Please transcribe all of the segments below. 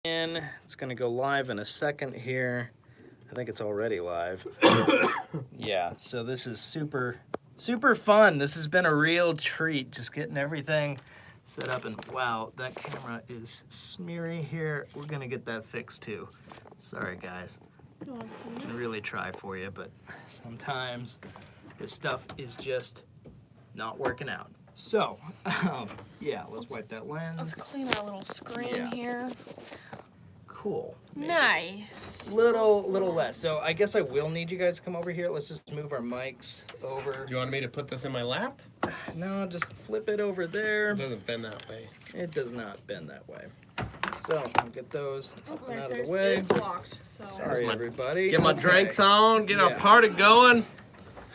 It's gonna go live in a second here. I think it's already live. Yeah, so this is super fun. This has been a real treat, just getting everything set up. And wow, that camera is smeary here. We're gonna get that fixed too. Sorry guys. I can really try for you, but sometimes this stuff is just not working out. So, yeah, let's wipe that lens. Let's clean our little screen here. Cool. Maybe. Nice. Little less. So I guess I will need you guys to come over here. Let's just move our mics over. Do you want me to put this in my lap? No, just flip it over there. It doesn't bend that way. It does not bend that way. So I'll get those up and out of the Is way. blocked, so. Sorry, everybody. Get my Okay. drinks on, get our party going.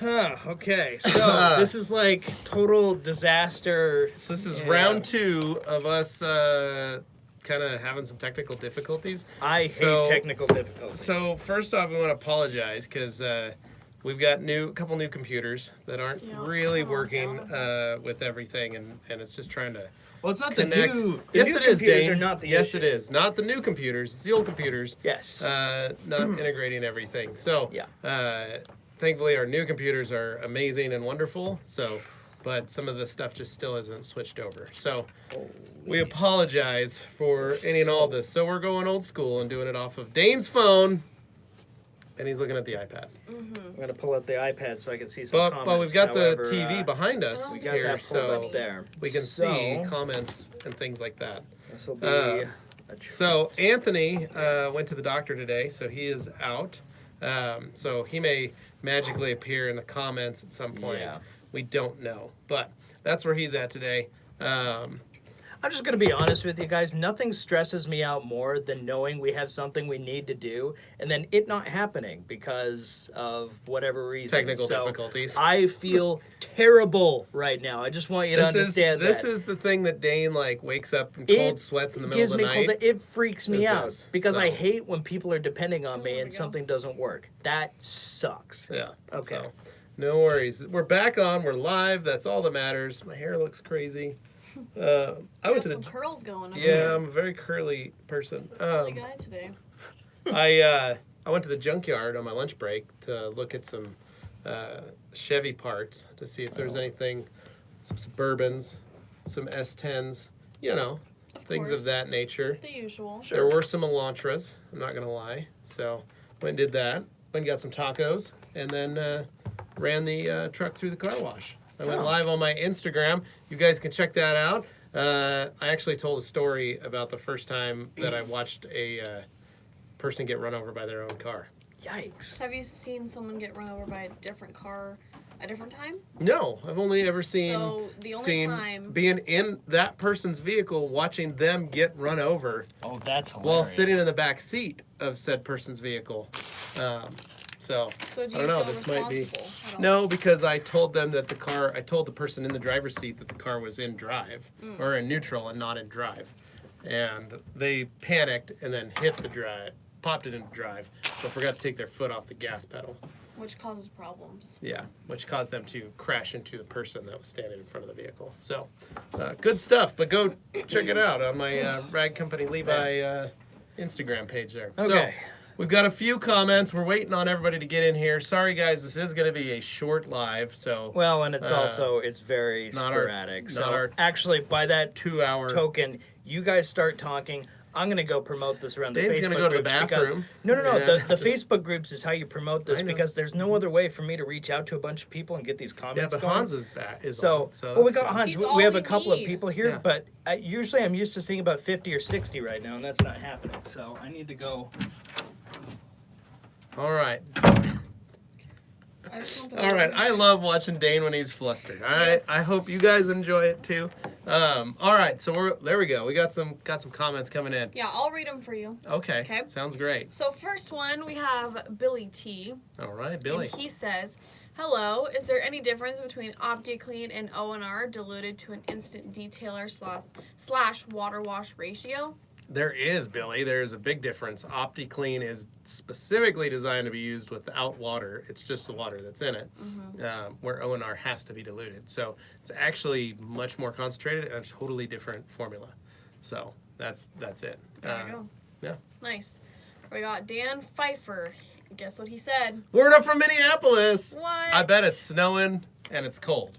Huh, okay, so this is like total disaster. So this is round 2 of us kind of having some technical difficulties. I hate technical difficulties. So first off, we want to apologize because we've got a couple new computers that aren't really working with everything, and it's just trying to Well, it's not connect. the new. Yes, new it is, computers Dane. Are not the yes, issue. it is. Not the new computers. It's the old computers. Yes. Not integrating everything. So Yeah. thankfully, our new computers are amazing and wonderful. So, but some of the stuff just still isn't switched over. So, we apologize for any and all this. So we're going old school and doing it off of Dane's phone, and he's looking at the iPad. I'm gonna pull out the iPad so I can see some comments. But we've got However, the TV behind us we got here, that pulled so up there. we can see comments and things like that. This will be a So Anthony went to the doctor today, so he is out. So he may magically appear in the comments at some point. Yeah. We don't know, but that's where he's at today. I'm just gonna be honest with you guys. Nothing stresses me out more than knowing we have something we need to do and then it not happening because of whatever reason. Technical difficulties. I feel terrible right now. I just want you to understand that. This is the thing that Dane wakes up in cold sweats in the middle of the night. It freaks me out because I so. hate when people are depending on me and something doesn't work. That sucks. Yeah. Okay. So, no worries. We're back on. We're live. That's all that matters. My hair looks crazy. I went to the curls going. Yeah, I'm a very curly person. Curly guy today. I went to the Junkyard on my lunch break to look at some Chevy parts to see if there's anything, some Suburbans, some S10s, things of that nature. The usual. There were some Elantras, I'm not going to lie. So went and did that. Went and got some tacos, and then ran the truck through the car wash. I went live on my Instagram. You guys can check that out. I actually told a story about the first time that I watched a person get run over by their own car. Yikes. Have you seen someone get run over by a different car a different time? No, I've only ever seen time being in that person's vehicle, watching them get run over. Oh, that's hilarious. While sitting in the back seat of said person's vehicle. So do you I don't know. feel This might be responsible? no, because I told them that I told the person in the driver's seat that the car was in drive or in neutral and not in drive, and they panicked and then hit the drive, popped it into drive, but forgot to take their foot off the gas pedal. Which causes problems. Yeah, which caused them to crash into the person that was standing in front of the vehicle. So, good stuff. But go check it out on my Rag Company Levi Instagram page there. Okay. So, we've got a few comments. We're waiting on everybody to get in here. Sorry, guys, this is going to be a short live. So well, and it's also it's very sporadic. Actually, by that 2-hour token, you guys start talking. I'm gonna go promote this around the Dane's Facebook gonna go to the groups bathroom. No. Yeah, The Facebook groups is how you promote this I know. because there's no other way for me to reach out to a bunch of people and get these comments. Yeah, but going. Hans is back. So well, we got good. Hans. He's We all have we a couple of need. people here, Yeah. but usually I'm used to seeing about 50 or 60 right now, and that's not happening. So I need to go. All right. All All right, I love watching Dane when he's flustered. All right, I hope you guys enjoy it too. All right, so there we go. We got some comments coming in. Yeah, I'll read them for you. Okay. Okay. Sounds great. So first one, we have Billy T. All right, Billy. And he says, hello, is there any difference between Opti-Clean and O&R diluted to an instant detailer slash water wash ratio? There is, Billy. There's a big difference. Opti-Clean is specifically designed to be used without water. It's just the water that's in it, where O&R has to be diluted. So it's actually much more concentrated and a totally different formula. So that's it. There you go. Yeah. Nice. We got Dan Pfeiffer. Guess what he said? Word up from Minneapolis. What? I bet it's snowing and it's cold.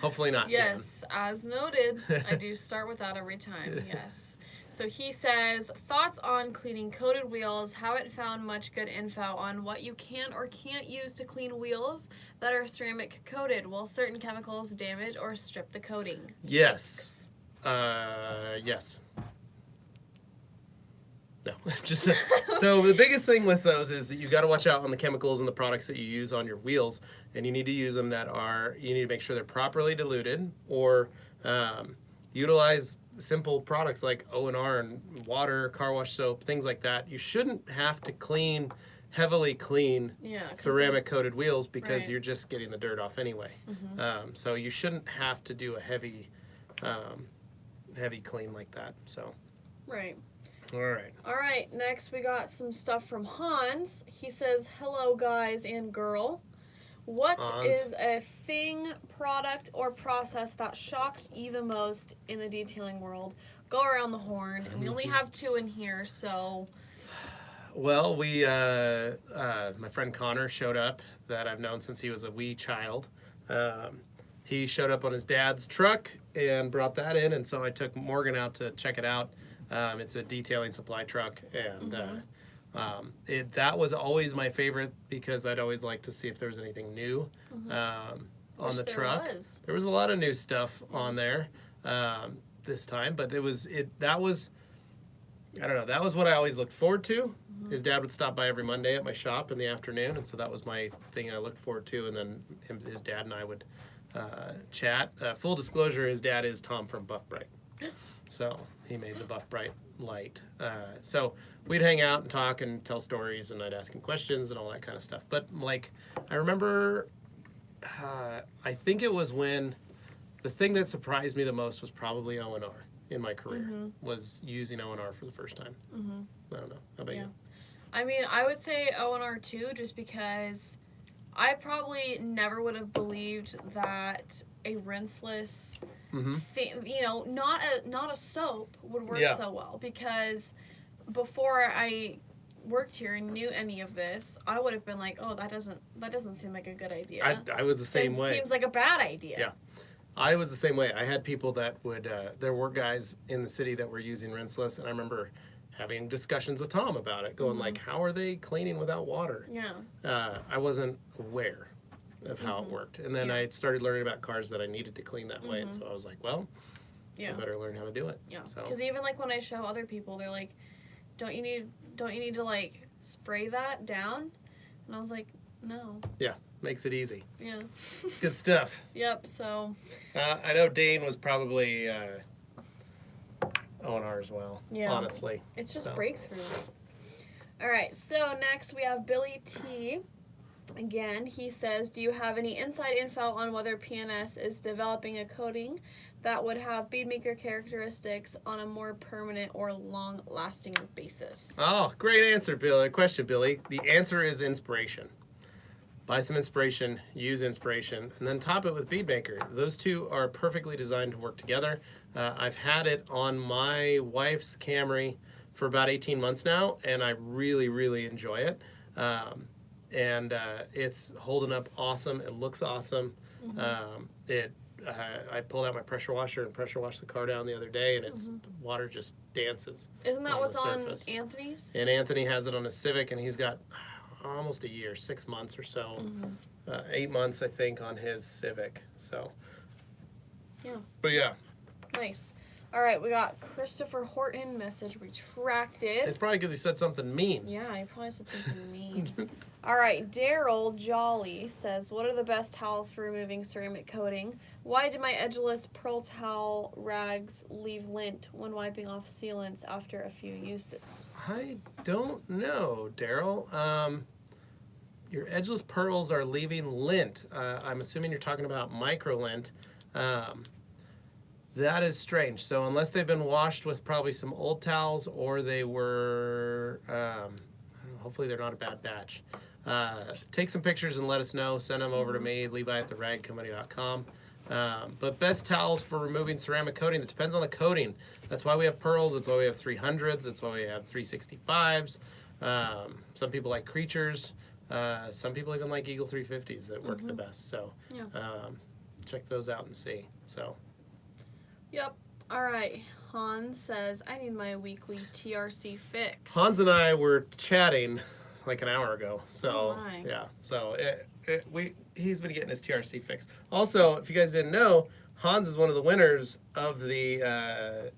Hopefully not. Yes, as noted. I do start with that every time. Yes. So he says, thoughts on cleaning coated wheels. Haven't found much good info on what you can or can't use to clean wheels that are ceramic coated. Will certain chemicals damage or strip the coating? Yes. Yes. No, just so the biggest thing with those is that you got to watch out on the chemicals and the products that you use on your wheels, and you need to use them you need to make sure they're properly diluted, or utilize simple products like O&R and water, car wash soap, things like that. You shouldn't have to heavily clean ceramic coated wheels because you're just getting the dirt off anyway. So you shouldn't have to do a heavy clean like that. So. Right. All right. Next we got some stuff from Hans. He says, hello guys and girl. What is a thing, product, or process that shocked you the most in the detailing world? Go around the horn. And we only have 2 in here, so. Well, my friend Connor showed up, that I've known since he was a wee child. He showed up on his dad's truck and brought that in, and so I took Morgan out to check it out. It's a detailing supply truck, and that was always my favorite because I'd always like to see if there was anything new on the truck. There was a lot of new stuff on there this time, but that was what I always looked forward to. His dad would stop by every Monday at my shop in the afternoon, and so that was my thing I looked forward to, and then his dad and I would chat. Full disclosure, his dad is Tom from Buff Bright. So he made the Buff Bright light. So we'd hang out and talk and tell stories, and I'd ask him questions and all that kind of stuff. But like, I remember, I think it was when the thing that surprised me the most was probably O&R in my career, was using O&R for the first time. I don't know. How about you? I mean, I would say O&R too, just because I probably never would have believed that a rinseless not a soap would work so well, because before I worked here and knew any of this, I would have been like, oh, that doesn't seem like a good idea. I was the same way. It seems like a bad idea. Yeah. I was the same way. I had people that would, there were guys in the city that were using rinseless, and I remember having discussions with Tom about it, going like, how are they cleaning without water? Yeah. I wasn't aware of how it worked. And then I started learning about cars that I needed to clean that way, and so I was like, well, I better learn how to do it. Yeah. So. Because even like when I show other people, they're like, don't you need to like spray that down? And I was like, no. Yeah. Makes it easy. Yeah. It's good stuff. Yep, so. I know Dane was probably O&R as well, honestly. It's just breakthrough. All right, so next we have Billy T. Again, he says, do you have any inside info on whether PNS is developing a coating that would have Bead Maker characteristics on a more permanent or long-lasting basis? Oh, great answer, Billy. Question, Billy. The answer is inspiration. Buy some inspiration, use inspiration, and then top it with Bead Maker. Those two are perfectly designed to work together. I've had it on my wife's Camry for about 18 months now, and I really, really enjoy it. It's holding up awesome. It looks awesome. I pulled out my pressure washer and pressure washed the car down the other day, and it's water just dances. Isn't that what's on surface. Anthony's? And Anthony has it on his Civic, and he's got almost a year, 6 months or so, 8 months I think on his Civic. So, but yeah, nice. All right, we got Christopher Horton, message retracted. it's probably because he said something mean. Yeah, he probably said something mean. All right, Daryl Jolly says, what are the best towels for removing ceramic coating? Why do my edgeless pearl towel rags leave lint when wiping off sealants after a few uses? I don't know, Daryl. Your edgeless pearls are leaving lint. I'm assuming you're talking about micro lint. That is strange. So unless they've been washed with probably some old towels, or they were, hopefully they're not a bad batch. Take some pictures and let us know. Send them over to me, Levi at theragcompany.com. But best towels for removing ceramic coating, it depends on the coating. That's why we have pearls. That's why we have 300s. That's why we have 365s. Some people like creatures. Some people even like Eagle 350s that work the best. So check those out and see. So. Yep. All right. Hans says, I need my weekly TRC fix. Hans and I were chatting like an hour ago. So, Oh my. yeah. So, he's been getting his TRC fix. Also, if you guys didn't know, Hans is one of the winners of the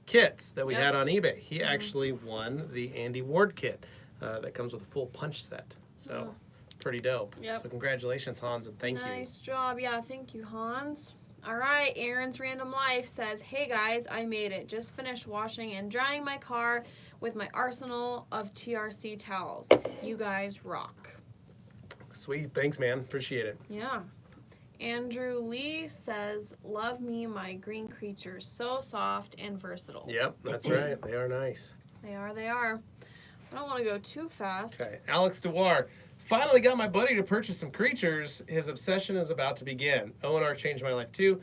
kits that we had on eBay. He actually won the Andy Ward kit that comes with a full punch set. So, pretty dope. Yep. So, congratulations, Hans, and thank you. Nice job. Yeah, thank you, Hans. All right, Aaron's Random Life says, hey guys, I made it. Just finished washing and drying my car with my arsenal of TRC towels. You guys rock. Sweet. Thanks, man. Appreciate it. Yeah. Andrew Lee says, love me, my green creatures. So soft and versatile. Yep, that's right. They are nice. They are, they are. I don't want to go too fast. Okay, Alex Dewar. Finally got my buddy to purchase some creatures. His obsession is about to begin. O&R changed my life too.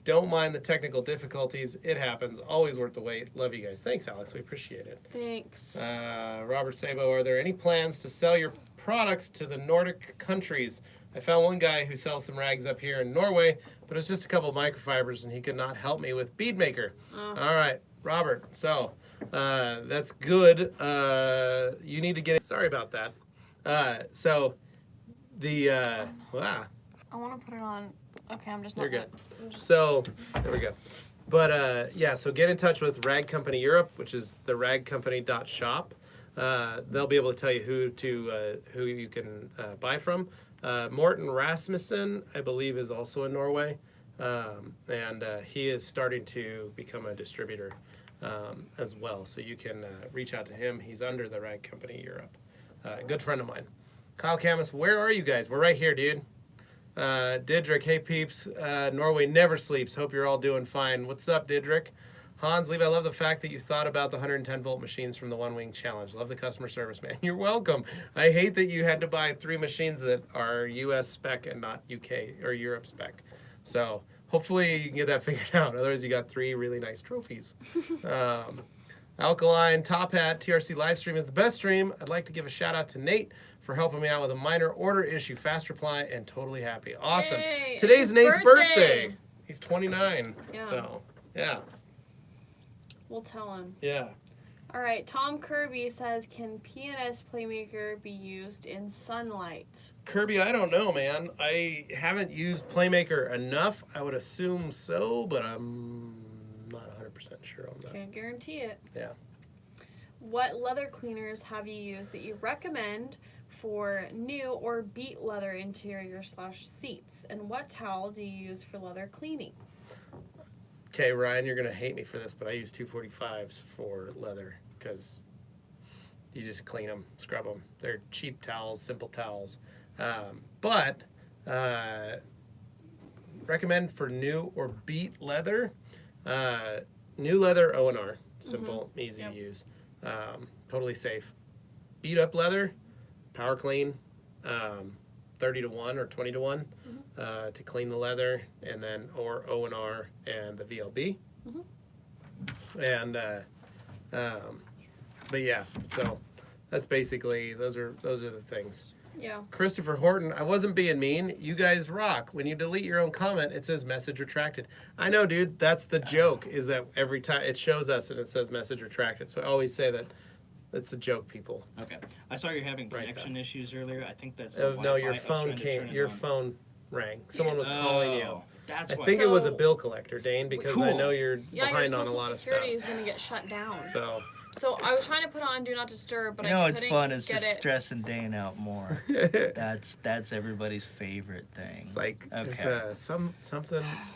Don't mind the technical difficulties. It happens. Always worth the wait. Love you guys. Thanks, Alex. We appreciate it. Thanks. Robert Sabo, are there any plans to sell your products to the Nordic countries? I found one guy who sells some rags up here in Norway, but it was just a couple of microfibers and he could not help me with Bead Maker. All right, Robert. So that's good. You need to get it. Sorry about that. So the wow. I want to put it on. Okay, I'm just not. You're good. I'm just- So there we go. But yeah, so get in touch with Rag Company Europe, which is the ragcompany.shop. They'll be able to tell you who you can buy from. Morten Rasmussen, I believe, is also in Norway, and he is starting to become a distributor as well. So you can reach out to him. He's under the Rag Company Europe. Good friend of mine. Kyle Camus, where are you guys? We're right here, dude. Didrik, hey peeps. Norway never sleeps. Hope you're all doing fine. What's up, Didrik? Hans, Levi, I love the fact that you thought about the 110 volt machines from the One Wing Challenge. Love the customer service, man. You're welcome. I hate that you had to buy 3 machines that are US spec and not UK or Europe spec. So hopefully you can get that figured out. Otherwise, you got 3 really nice trophies. Alkaline, Top Hat, TRC Livestream is the best stream. I'd like to give a shout out to Nate for helping me out with a minor order issue. Fast reply and totally happy. Awesome. Yay, it's Today's his Nate's birthday. birthday. He's 29. Yeah. So, yeah. We'll tell him. Yeah. All right, Tom Kirby says, can PNS Playmaker be used in sunlight? Kirby, I don't know, man. I haven't used Playmaker enough. I would assume so, but I'm not 100% sure on that. Can't guarantee it. Yeah. What leather cleaners have you used that you recommend for new or beat leather interior / seats? And what towel do you use for leather cleaning? Okay, Ryan, you're going to hate me for this, but I use 245s for leather because you just clean them, scrub them. They're cheap towels, simple towels. But recommend for new or beat leather, new leather O&R, simple, easy to use, totally safe. Beat up leather, power clean, 30 to 1 or 20 to 1 to clean the leather, and then or O&R and the VLB. And but yeah, so that's basically those are the things. Yeah. Christopher Horton, I wasn't being mean. You guys rock. When you delete your own comment, it says message retracted. I know, dude. That's the joke, is that every time it shows us and it says message retracted. So I always say that. That's the joke, people. Okay. I saw you're having Right connection issues earlier. I think that's Oh, the no, Wi-Fi. your I was phone trying to came. turn it Your on. phone rang. Someone was calling you. Oh, that's I why. think it was a So- bill collector, Dane, because I Cool. know you're Yeah, behind your on a Social lot of Security stuff. is going to get shut down. So So I was trying to put on Do Not Disturb, but You know I what's couldn't fun is get just it. stressing Dane out more. That's everybody's favorite thing. it's like Okay. there's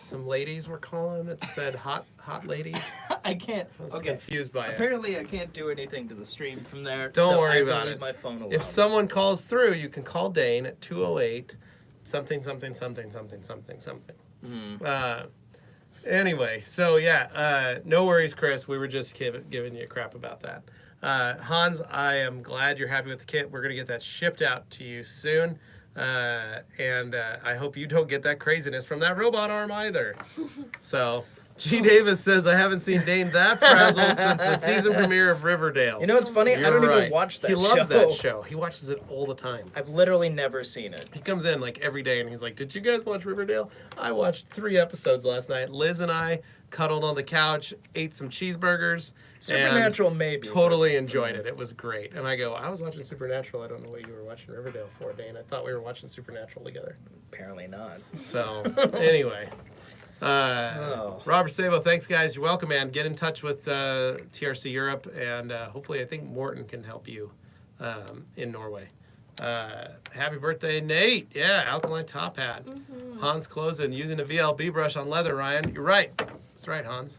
some ladies were calling. It said hot ladies. I can't. I was Okay. confused by it. Apparently, I can't do anything to the stream from there. Don't so worry I have to about leave it. My phone alone. If someone calls through, you can call Dane at 208 something something something something something something. Anyway, so yeah, no worries, Chris. We were just giving you crap about that. Hans, I am glad you're happy with the kit. We're gonna get that shipped out to you soon. And I hope you don't get that craziness from that robot arm either. So, G. Davis says, I haven't seen Dane that frazzled since the season premiere of Riverdale. You know what's funny? I don't even watch that show. He loves that show. He watches it all the time. I've literally never seen it. He comes in like every day and he's like, did you guys watch Riverdale? I watched 3 episodes last night. Liz and I cuddled on the couch, ate some cheeseburgers. Supernatural, and maybe. Totally enjoyed it. It was great. And I go, I was watching Supernatural. I don't know what you were watching Riverdale for, Dane. I thought we were watching Supernatural together. Apparently not. So, anyway. Robert Sabo, thanks guys. You're welcome, man. Get in touch with TRC Europe, and hopefully I think Morton can help you in Norway. Happy birthday, Nate. Yeah, alkaline top hat. Hans Closen using a VLB brush on leather, Ryan. You're right. That's right, Hans.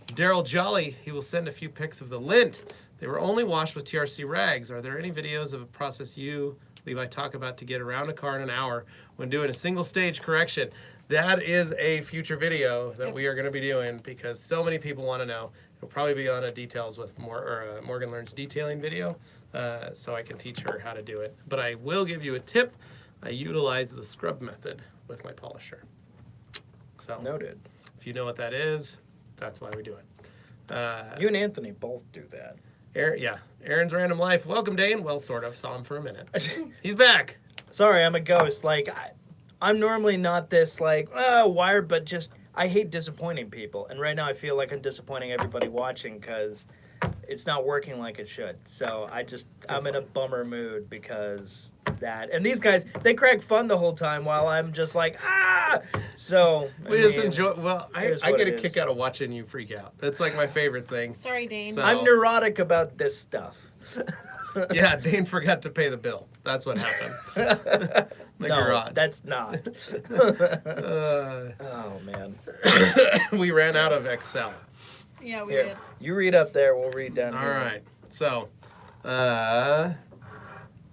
Daryl Jolly, he will send a few pics of the lint. They were only washed with TRC rags. Are there any videos of a process you, Levi, talk about to get around a car in an hour when doing a single stage correction? That is a future video that we are going to be doing because so many people want to know. It'll probably be on a details with Morgan Learns detailing video, so I can teach her how to do it. But I will give you a tip. I utilize the scrub method with my polisher. So Noted. if you know what that is, that's why we do it. You and Anthony both do that. Aaron's Random Life. Welcome, Dane. Well, sort of. Saw him for a minute. He's back. Sorry, I'm a ghost. Like, I'm normally not this, like, wired, but just, I hate disappointing people. And right now I feel like I'm disappointing everybody watching because it's not working like it should. So I'm in a bummer mood because that. And these guys, they crack fun the whole time while I'm just like, So, We just enjoy. Well, I get a it kick is. out of watching you freak out. That's like my favorite thing. Sorry, Dane. So- I'm neurotic about this stuff. Yeah, Dane forgot to pay the bill. That's what happened. The No, garage. that's not. Oh, man. We ran out of Excel. Yeah, we Here, did. you read up there, we'll read down All here. right. So,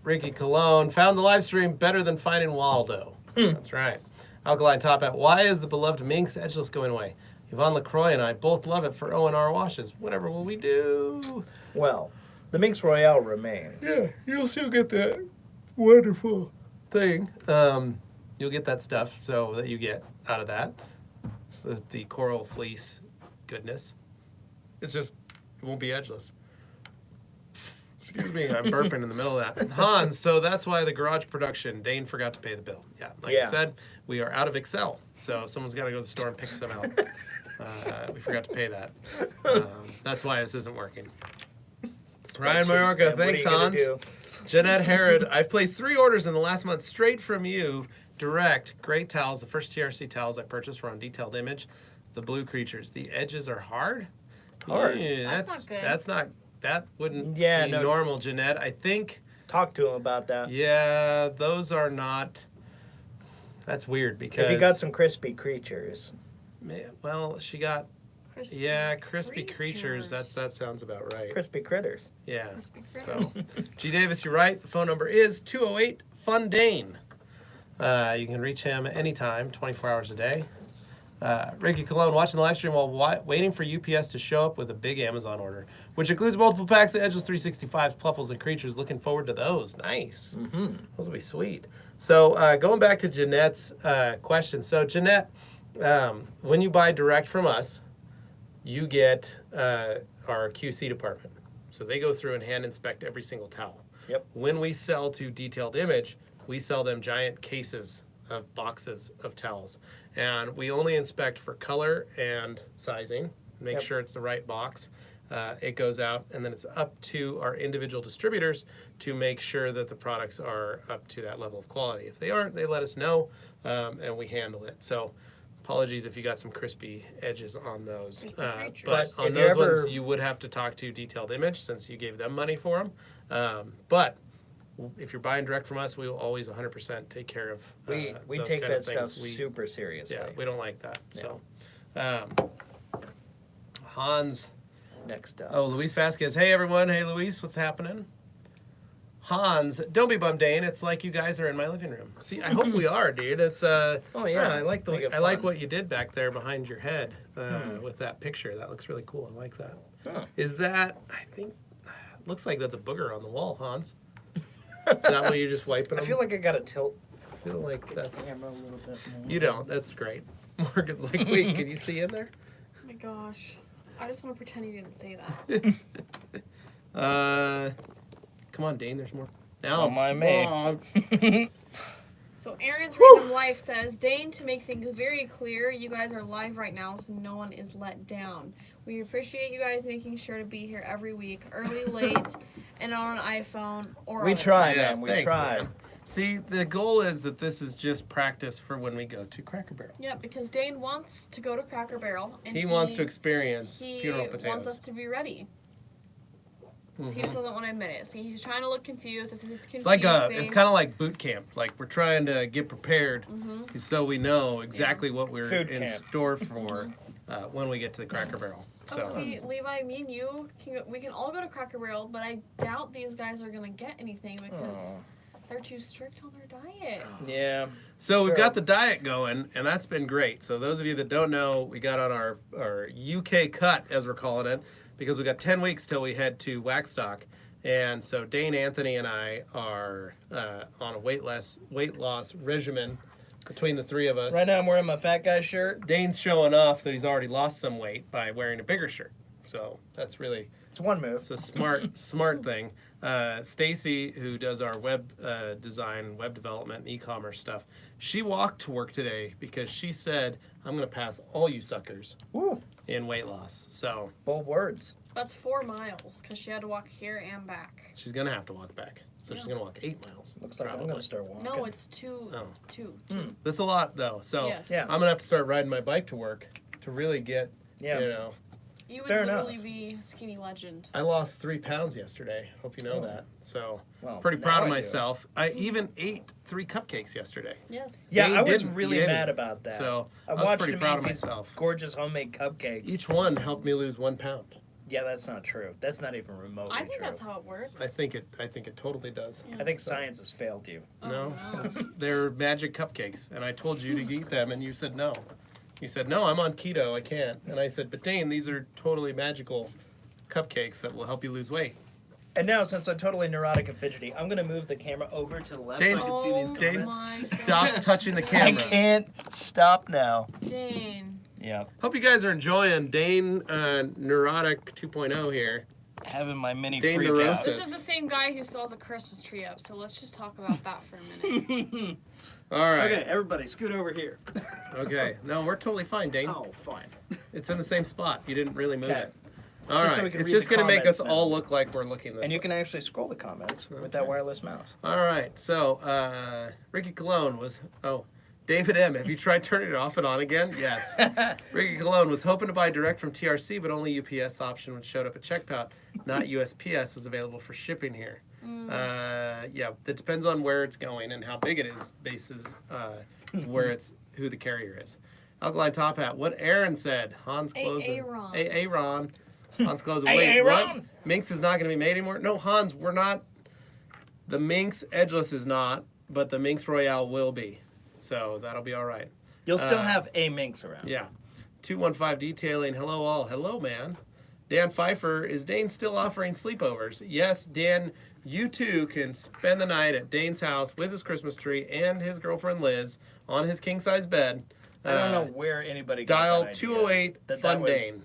Ricky Cologne found the live stream better than finding Waldo. That's right. Alkaline Top Hat. Why is the beloved Minx Edgeless going away? Yvonne LaCroix and I both love it for O&R washes. Whatever will we do? Well, the Minx Royale remains. Yeah, you'll still get that wonderful thing. You'll get that stuff so that you get out of that. The coral fleece goodness. It's just, it won't be edgeless. Excuse me, I'm burping in the middle of that. Hans, so that's why the garage production, Dane forgot to pay the bill. Yeah, like I said, we are out of Excel. So someone's got to go to the store and pick some out. We forgot to pay that. That's why this isn't working. Ryan Mallorca, thanks, Hans. Jeanette Herod, I've placed 3 orders in the last month straight from you, direct. Great towels. The first TRC towels I purchased were on detailed image. The blue creatures. The edges are hard. Hard. Yeah, That's not good. That's not. That wouldn't be no. normal, Jeanette. I think. Talk to him about that. Yeah, those are not. That's weird because. If you got some crispy creatures. Well, she got. Crispy creatures. That sounds about right. Crispy critters. Yeah. Crispy So, critters. G. Davis, you're right. The phone number is 208 Fun Dane. You can reach him anytime, 24 hours a day. Ricky Cologne watching the live stream while waiting for UPS to show up with a big Amazon order, which includes multiple packs of Edgeless 365s, Pluffles, and Creatures. Looking forward to those. Nice. Those will be sweet. So going back to Jeanette's question. So Jeanette, when you buy direct from us, you get our QC department. So they go through and hand inspect every single towel. Yep. When we sell to Detailed Image, we sell them giant cases of boxes of towels. And we only inspect for color and sizing, make sure it's the right box. It goes out, and then it's up to our individual distributors to make sure that the products are up to that level of quality. If they aren't, they let us know, and we handle it. So apologies if you got some crispy edges on those. Crispy But creatures. on If you those ever- ones, you would have to talk to Detailed Image since you gave them money for them. But if you're buying direct from us, we will always 100% take care of We those take kind of that stuff things. super seriously. Yeah, we don't like that. No. So, Hans. Next up. Oh, Luis Vasquez. Hey, everyone. Hey, Luis. What's happening? Hans, don't be bummed, Dane. It's like you guys are in my living room. See, I hope we are, dude. It's Oh, yeah. I like Make it I like fun. what you did back there behind your head with that picture. That looks really cool. I like that. Huh. Is that? I think looks like that's a booger on the wall, Hans. Is that what you're just wiping I them? feel like I got a tilt feel like that's... Camera a little bit more. You don't. That's great. Morgan's like, wait, can you see in there? Oh my gosh. I just want to pretend you didn't say that. Come on, Dane. There's more. Don't mind me. So Aaron's Random Life says, Dane, to make things very clear, you guys are live right now, so no one is let down. We appreciate you guys making sure to be here every week, early, late, and on an iPhone or We on a try, computer. man. We thanks, try. man. See, the goal is that this is just practice for when we go to Cracker Barrel. Yep, because Dane wants to go to Cracker Barrel, and He wants to experience he funeral wants us potatoes. to be ready. He just doesn't want to admit it. See, he's trying to look confused. It's his confused It's like face. it's kind of like boot camp. Like we're trying to get prepared so we know exactly what we're Food in camp. store for when we get to the Cracker Barrel. So Oh, see, Levi, me and you, we can all go to Cracker Barrel, but I doubt these guys are going to get anything because they're too strict on their diet. Yeah. So we've Sure. got the diet going, and that's been great. So those of you that don't know, we got on our UK cut, as we're calling it, because we got 10 weeks till we head to Waxstock. And so Dane, Anthony, and I are on a weight loss regimen between the three of us. Right now I'm wearing my fat guy shirt. Dane's showing off that he's already lost some weight by wearing a bigger shirt. So that's really, It's one move. it's a smart thing. Stacy, who does our web design, web development, and e-commerce stuff, she walked to work today because she said, I'm going to pass all you suckers Woo. in weight loss. So Bold words. That's 4 miles because she had to walk here and back. she's going to have to walk back. So she's going to walk 8 miles. Looks like I'm probably. going to start walking. No, it's two. Oh. Two. That's a lot, though. So Yes. Yeah. I'm going to have to start riding my bike to work to really get, Yeah. you know. You would Fair literally enough. be skinny legend. I lost 3 pounds yesterday. Hope you know that. So Well, pretty now proud I of do. myself. I even ate 3 cupcakes yesterday. Yes. Yeah, Dane I was didn't really eat any. mad about that. So I I was watched pretty him proud eat of these myself. gorgeous homemade cupcakes. Each one helped me lose 1 pound. Yeah, that's not true. That's not even remotely I think true. that's how it works. I think it totally does. Yeah. I think science has failed you. Oh, No, no. they're magic cupcakes, and I told you to eat them, and you said no. You said no, I'm on keto, I can't. And I said, but Dane, these are totally magical cupcakes that will help you lose weight. And now, since I'm totally neurotic and fidgety, I'm going to move the camera over to the left Dane, so I can see these Oh Dane, comments. my stop God. touching the I camera. can't stop now. Dane. Yeah. Hope you guys are enjoying Dane Neurotic 2.0 here. Having my mini Dane freak neurosis. out. This is the same guy who still has a Christmas tree up, so let's just talk about that for a minute. All right. Okay, everybody, scoot over here. Okay. No, we're totally fine, Dane. Oh, fine. It's in the same spot. You didn't really move Okay. it. All Just so right. we can It's read just the going to make us comments now. all look like we're looking this And you way. can actually scroll the comments with that wireless mouse. All right. So, Ricky Cologne was... Oh, David M., have you tried turning it off and on again? Yes. Ricky Cologne was hoping to buy direct from TRC, but only UPS option when it showed up at checkout. Not USPS was available for shipping here. Yeah, that depends on where it's going and how big it is, bases where it's who the carrier is. Alkaline Top Hat. What Aaron said. Hans closing. Aaron. Aaron. Hans closing. Hey, Wait, Aaron. what? Minx is not going to be made anymore? No, Hans, we're not. The Minx Edgeless is not, but the Minx Royale will be. So that'll be all right. You'll still have a minx around. Yeah. 215 Detailing. Hello, all. Hello, man. Dan Pfeiffer. Is Dane still offering sleepovers? Yes, Dan, you too can spend the night at Dane's house with his Christmas tree and his girlfriend Liz on his king-size bed. I don't know where anybody got Dial that idea. 208 That Fun was- Dane.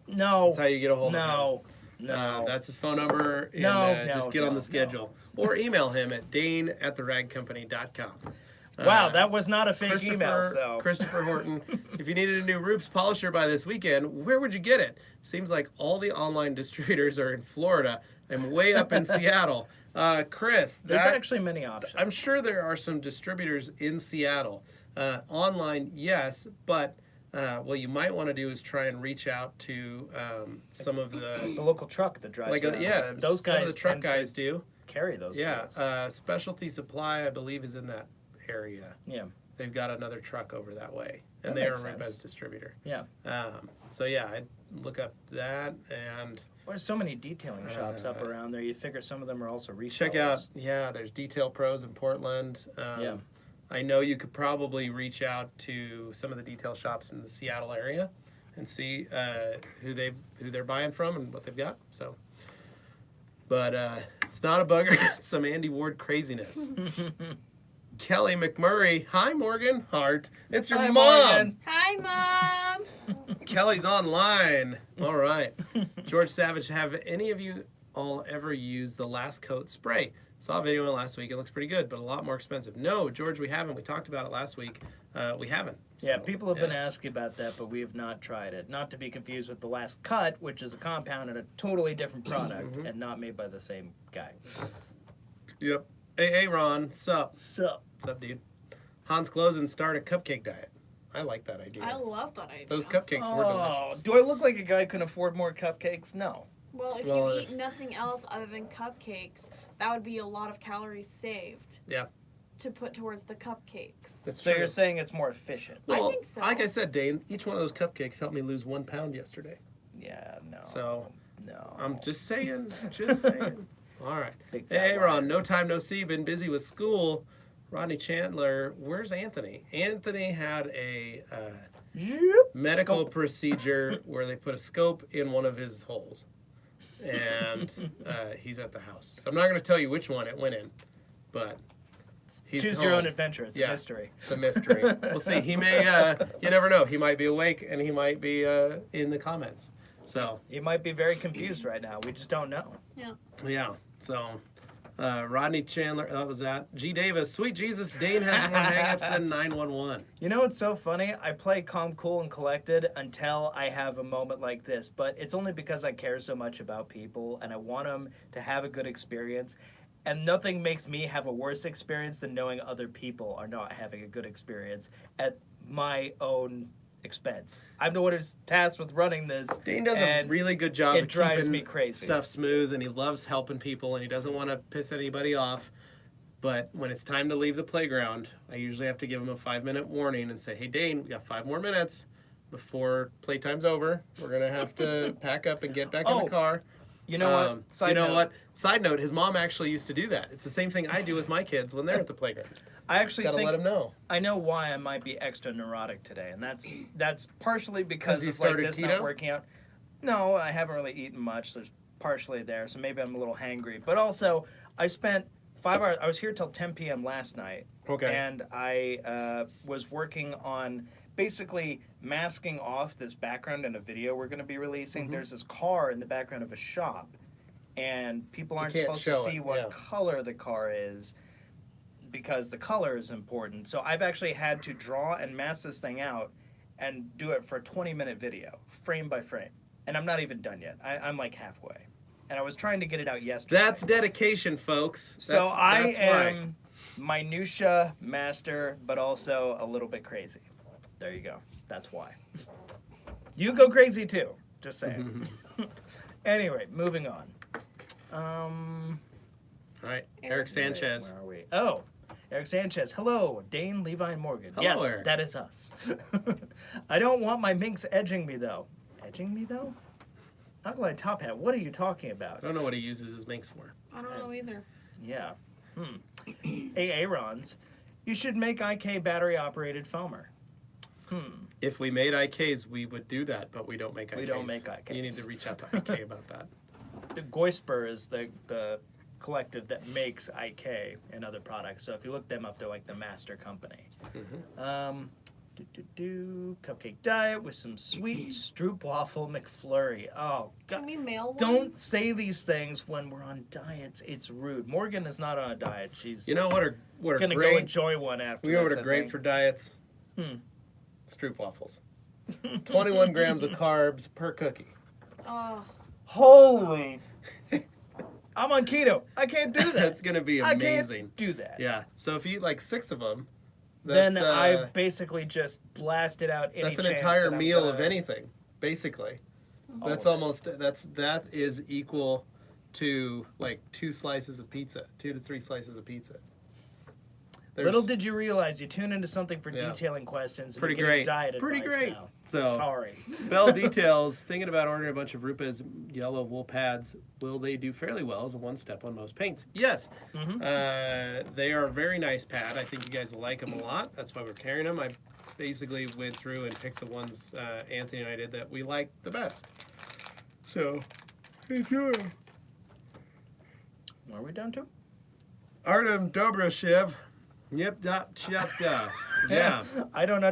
No. That's how you get a hold of him. No. That's his phone number. And, No, just get on the schedule. Or email him at dane@theragcompany.com. Wow, that was not a fake email, so. Christopher Horton, if you needed a new roofs polisher by this weekend, where would you get it? Seems like all the online distributors are in Florida. I'm way up in Seattle. Chris, There's actually many options. I'm sure there are some distributors in Seattle. Online, yes, but what you might want to do is try and reach out to some of the The local truck that drives like around. Those some guys of the truck tend to guys do. carry those Yeah, trucks. Specialty Supply, I believe, is in that area. Yeah. They've got another truck over that way, and That they are makes a Ripez sense. distributor. Yeah. So yeah, I'd look up that and There's so many detailing shops up around there. You figure some of them are also resellers. check out. Yeah, there's Detail Pros in Portland. Yeah. I know you could probably reach out to some of the detail shops in the Seattle area and see who they're buying from and what they've got. So, but it's not a bugger. It's some Andy Ward craziness. Kelly McMurray. Hi, Morgan. Heart. It's your Hi, mom. Morgan. Hi, Mom. Kelly's online. All right. George Savage, have any of you all ever used the Last Coat spray? Saw a video on it last week. It looks pretty good, but a lot more expensive. No, George, we haven't. We talked about it last week. We haven't. Yeah, people have been asking about that, but we have not tried it. Not to be confused with the Last Cut, which is a compound and a totally different product and not made by the same guy. Yep. Hey, Ron. Sup? Sup? What's up, dude? Hans Closen start a cupcake diet. I like that idea. I love that idea. Those cupcakes were delicious. Do I look like a guy who can afford more cupcakes? No. Well, if Well, you if- eat nothing else other than cupcakes, that would be a lot of calories saved. Yeah. To put towards the cupcakes. That's So true. you're saying it's more efficient? Well, I think so. like I said, Dane, each one of those cupcakes helped me lose 1 pound yesterday. Yeah, no. So, no. I'm just saying. Just saying. All right. Big fat Hey, liar. Ron. No time, no see. Been busy with school. Rodney Chandler. Where's Anthony? Anthony had a medical Scope. procedure where they put a scope in one of his holes. And he's at the house. So I'm not going to tell you which one it went in, but he's Choose home. your own adventure. It's Yeah. a mystery. It's a mystery. We'll see. He may, you never know. He might be awake and he might be in the comments. So, You might be very confused right now. We just don't know. yeah. So, Rodney Chandler, that was that. G. Davis, sweet Jesus, Dane has more hangups than 911. You know what's so funny? I play calm, cool, and collected until I have a moment like this, but it's only because I care so much about people and I want them to have a good experience. And nothing makes me have a worse experience than knowing other people are not having a good experience at my own expense. I'm the one who's tasked with running this. Dane does a and really good job it of drives keeping me crazy. stuff smooth, and he loves helping people, and he doesn't want to piss anybody off. But when it's time to leave the playground, I usually have to give him a 5-minute warning and say, hey, Dane, we got 5 more minutes before playtime's over. We're going to have to pack up and get back in the car. You know what? Side note. What? Side note, his mom actually used to do that. It's the same thing I do with my kids when they're at the playground. I actually Gotta think let him know. I know why I might be extra neurotic today, and that's partially because you of like started this keto? not working out. No, I haven't really eaten much. There's partially there, so maybe I'm a little hangry. But also, I spent 5 hours. I was here till 10 p.m. last night. Okay. And I was working on basically masking off this background in a video we're going to be releasing. There's this car in the background of a shop, and people aren't can't supposed to show see it, what yeah. color the car is, because the color is important. So I've actually had to draw and mask this thing out and do it for a 20-minute video, frame by frame. And I'm not even done yet. I'm like halfway. And I was trying to get it out yesterday. That's dedication, folks. So I that's why. am minutia master, but also a little bit crazy. There you go. That's why. You go crazy too. Just saying. Anyway, moving on. All right, Eric Sanchez. Where are we? Oh, Eric Sanchez. Hello, Dane, Levi, and Morgan. Hello, yes, Eric. that is us. I don't want my minks edging me, though. Edging me, though? Alkaline Top Hat, what are you talking I about? don't know what he uses his minks for. I don't know either. Yeah. Hey, Aarons, you should make IK battery-operated foamer. If we made IKs, we would do that, but we don't make IKs. We don't make IKs. You need to reach out to IK about that. The Goisper is the collective that makes IK and other products. So if you look them up, they're like the master company. Cupcake diet with some sweet stroopwafel McFlurry. Oh, Can God. we mail one? Don't say these things when we're on diets. It's rude. Morgan is not on a diet. She's You know what are gonna go great? enjoy one after We know what this, are I great think. for diets? Stroop waffles. 21 grams of carbs per cookie. Oh, Holy! I'm on keto. I can't do that. That's gonna be I amazing. can't do that. Yeah. So if you eat like 6 of them, that's, Then I basically just blasted out any that's an chance entire that I'm meal of gonna- anything, basically. All That's of it. almost that is equal to like 2 slices of pizza, 2 to 3 slices of pizza. Little did you realize you tune into something for Yeah. detailing questions. And Pretty you're getting great. Diet Pretty advice great. Now. So- Sorry. Bell Details, thinking about ordering a bunch of Rupa's yellow wool pads. Will they do fairly well as a one-step on most paints? Yes. They are a very nice pad. I think you guys will like them a lot. That's why we're carrying them. I basically went through and picked the ones Anthony and I did that we liked the best. So, enjoy. Where are we down to? Artem Dobrashev. Yep, da, chop, da. Yeah. I don't I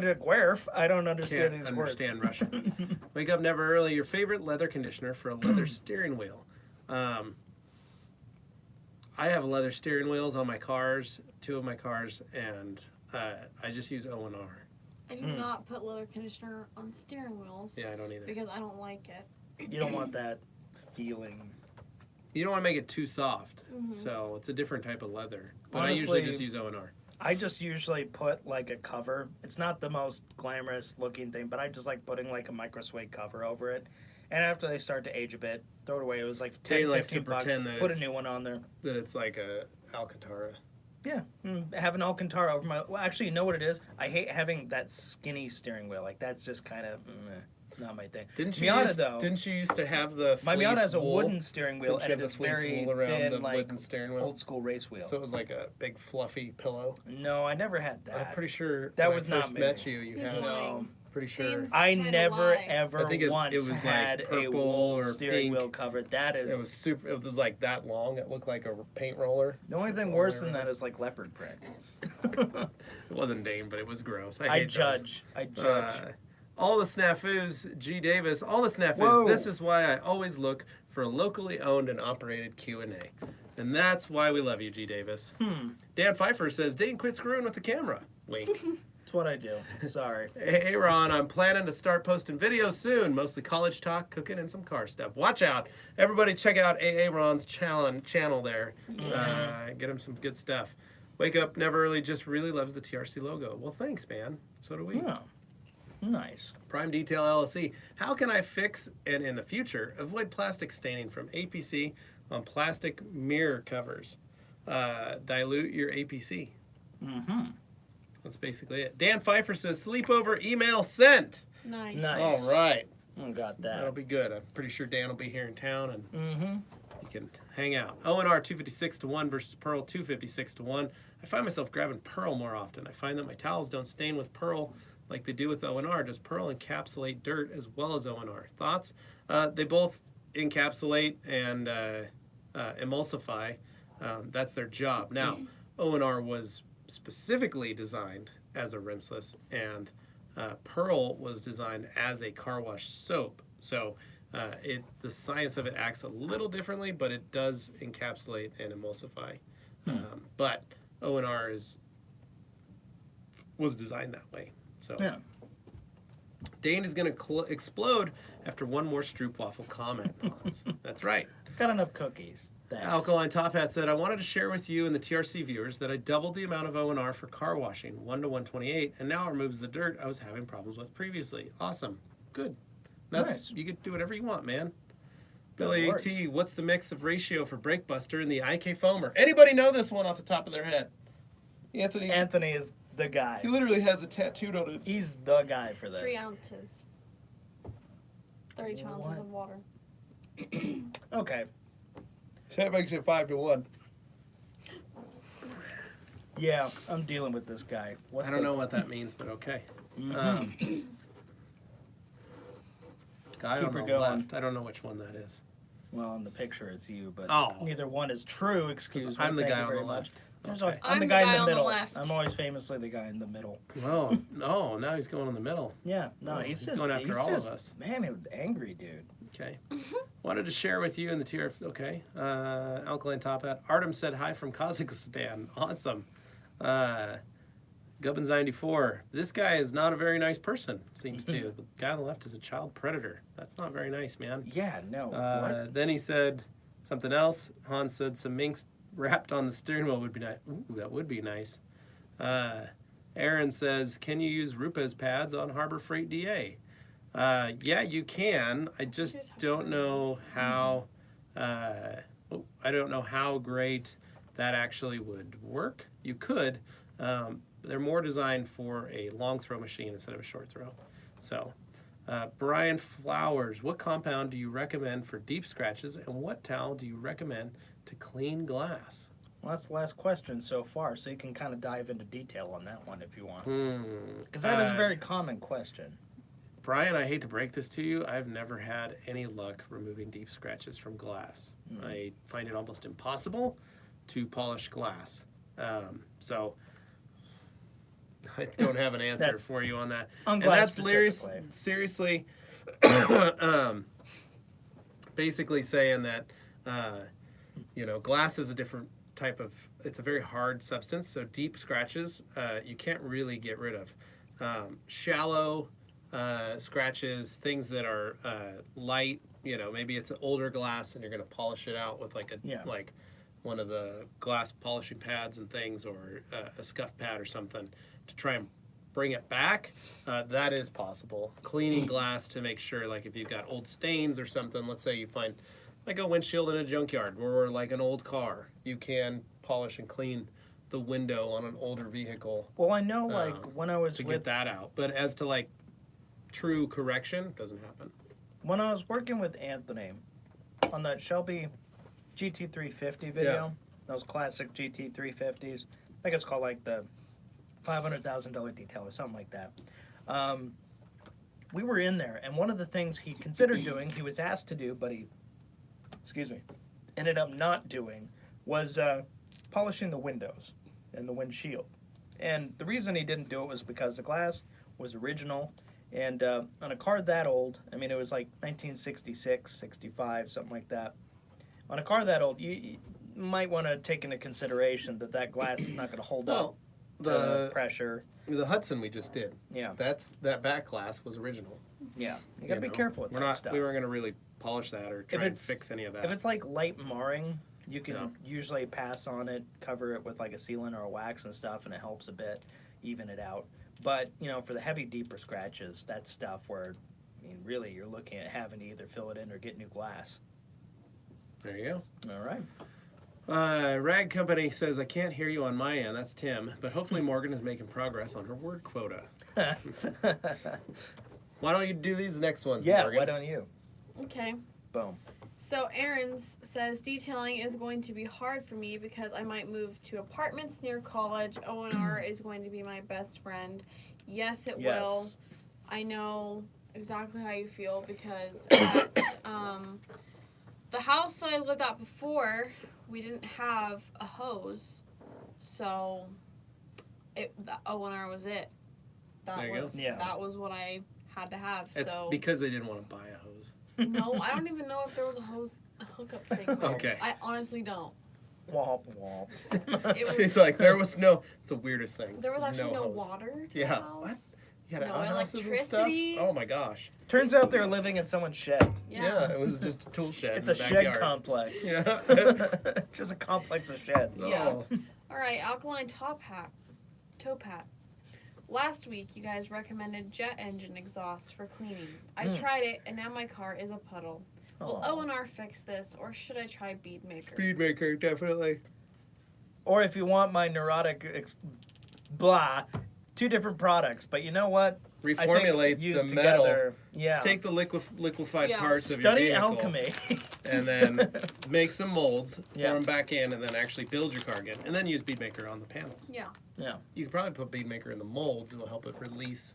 don't understand Can't these understand words. Russian. Wake up never early. Your favorite leather conditioner for a leather steering wheel. I have leather steering wheels on my cars, 2 of my cars, and I just use O&R. I do not put leather conditioner on steering wheels. Yeah, I don't either. Because I don't like it. You don't want that feeling. You don't want to make it too soft, so it's a different type of leather. But Honestly, I usually just use O&R. I just usually put like a cover. It's not the most glamorous looking thing, but I just like putting like a micro suede cover over it. And after they start to age a bit, throw it away. It was like 10, They like to 15 bucks. pretend that Put a it's- new one on there. That it's like a Alcantara. Yeah, have an Alcantara over my. Well, actually, you know what it is? I hate having that skinny steering wheel. Like that's just kind of not my thing. Didn't you used to have the My fleece Miata has a wool? wooden steering wheel, Didn't and you it have is the fleece very wool around thin, the like wooden steering wheel? old school race wheel. So it was like a big fluffy pillow. No, I never had that. I'm pretty sure That when was I not first me. met you, you He's had. lying. Pretty sure. Dane's I trying to never lie. ever I think it once was like had a purple wool or steering pink. wheel cover. That is It was super. It was like that long. It looked like a paint roller. the only thing all worse the than way that around. is like leopard print. It wasn't Dane, but it was gross. I I hate those. judge. I judge. All the snafus, G Davis. All the snafus. Whoa. This is why I always look for a locally owned and operated Q&A, and that's why we love you, G Davis. Dan Pfeiffer says Dane quit screwing with the camera. Wink. That's what I do. Sorry. Hey Ron, I'm planning to start posting videos soon, mostly college talk, cooking, and some car stuff. Watch out. Everybody check out AA Ron's channel there. Get him some good stuff. Wake Up Never Early just really loves the TRC logo. Well, thanks, man. So do we. Oh, nice. Prime Detail LLC. How can I fix and in the future avoid plastic staining from APC on plastic mirror covers? Dilute your APC. That's basically it. Dan Pfeiffer says sleepover email sent. Nice. Nice. All right. Got That'll that. be good. I'm pretty sure Dan will be here in town and Mm-hmm. you can hang out. O&R 256-1 versus Pearl 256-1. I find myself grabbing Pearl more often. I find that my towels don't stain with Pearl like they do with O&R. Does Pearl encapsulate dirt as well as O&R? Thoughts? They both encapsulate and emulsify. That's their job. Now, O&R was specifically designed as a rinseless, and Pearl was designed as a car wash soap. So the science of it acts a little differently, but it does encapsulate and emulsify. But O&R was designed that way. So Yeah. Dane is going to explode after one more Stroopwafel comment. Hans. That's right. Got enough cookies. Thanks. Alkaline Top Hat said, I wanted to share with you and the TRC viewers that I doubled the amount of O&R for car washing, 1 to 128, and now it removes the dirt I was having problems with previously. Awesome. Good. Nice. You get to do whatever you want, man. That Billy works. AT, what's the mix of ratio for Brake Buster and the IK Foamer? Anybody know this one off the top of their head? Anthony, Anthony is the guy. he literally has it tattooed on him. He's the guy for this. 3 ounces. 32 ounces of water. Okay. That makes it 5 to 1. Yeah, I'm dealing with this guy. What I don't know what that means, but okay. Guy Keep on her the going. left. I don't know which one that is. Well, in the picture it's you, but Oh. neither one is true. Excuse me. I'm the Thank guy you on very the much. left. There's Okay. I'm the guy in the on the middle. left. I'm always famously the guy in the middle. Oh, no, now he's going in the middle. Yeah, no, Oh, he's he's just going after he's all of just, us. Man, he's angry dude. Okay. Wanted to share with you in the tier. Okay. Alkaline Top Hat. Artem said hi from Kazakhstan. Awesome. Gubbins94. This guy is not a very nice person, seems to. The guy on the left is a child predator. That's not very nice, man. Yeah, no. What? Then he said something else. Hans said some minks wrapped on the steering wheel would be nice. Ooh, that would be nice. Aaron says, can you use Rupa's pads on Harbor Freight DA? Yeah, you can. I just don't know how. I don't know how great that actually would work. You could. They're more designed for a long throw machine instead of a short throw. So, Brian Flowers, what compound do you recommend for deep scratches, and what towel do you recommend to clean glass? Well, that's the last question so far, so you can kind of dive into detail on that one if you want. Because that is a very common question. Brian, I hate to break this to you. I've never had any luck removing deep scratches from glass. I find it almost impossible to polish glass. So I don't have an answer That's- for you on that. On And glass that's Larry specifically. seriously basically saying that glass is a different type of, it's a very hard substance, so deep scratches you can't really get rid of. Shallow scratches, things that are light, maybe it's an older glass and you're going to polish it out with like one of the glass polishing pads and things, or a scuff pad or something to try and bring it back. That is possible. Cleaning glass to make sure, like if you've got old stains or something, let's say you find like a windshield in a junkyard or like an old car, you can polish and clean the window on an older vehicle. Well, I know, like when I was to get that out, but as to like true correction, doesn't happen. When I was working with Anthony on that Shelby GT350 video, those classic GT350s, I think it's called like the $500,000 detail or something like that. We were in there, and one of the things he considered doing, he was asked to do, but he, ended up not doing, was polishing the windows and the windshield. And the reason he didn't do it was because the glass was original, and on a car that old, I mean, it was like 1966, 65, something like that. On a car that old, you might want to take into consideration that glass is not going to hold up to pressure. The Hudson we just did. Yeah. That back glass was original. Yeah. You got to be careful with that stuff. We weren't going to really polish that or try and fix any of that. If it's like light marring, you can usually pass on it, cover it with like a sealant or a wax and stuff, and it helps a bit, even it out. But, for the heavy, deeper scratches, that's stuff where, really you're looking at having to either fill it in or get new glass. There you go. All right. Rag Company says, I can't hear you on my end. That's Tim. But hopefully Morgan is making progress on her word quota. Why don't you do these next ones, Morgan? Why don't you? Okay. Boom. So Aaron's says, detailing is going to be hard for me because I might move to apartments near college. O&R is going to be my best friend. Yes, it will. I know exactly how you feel because at the house that I lived at before, we didn't have a hose. So the O&R was it. That was what I had to have. It's because they didn't want to buy a hose. No, I don't even know if there was a hookup thing. Okay. I honestly don't. Womp womp. She's like, there was no. It's the weirdest thing. There was actually no hose. water to the house. What? You had no outhouses electricity. and stuff? Oh my gosh. Turns out they're living in someone's shed. Yeah. It was just a tool shed. It's in a the shed backyard. complex. Yeah. Just a complex of sheds. Yeah. Oh. All right, alkaline toe pat. Last week, you guys recommended jet engine exhaust for cleaning. I tried it, and now my car is a puddle. Will O&R fix this, or should I try Bead Maker? Bead Maker, definitely. Or if you want my neurotic two different products. But you know what? Reformulate used the metal. Together, Take the liquefied parts of Study your vehicle. alchemy. And then make some molds, pour Yeah. them back in, and then actually build your car again. And then use Bead Maker on the panels. Yeah. Yeah. You could probably put Bead Maker in the molds. It'll help it release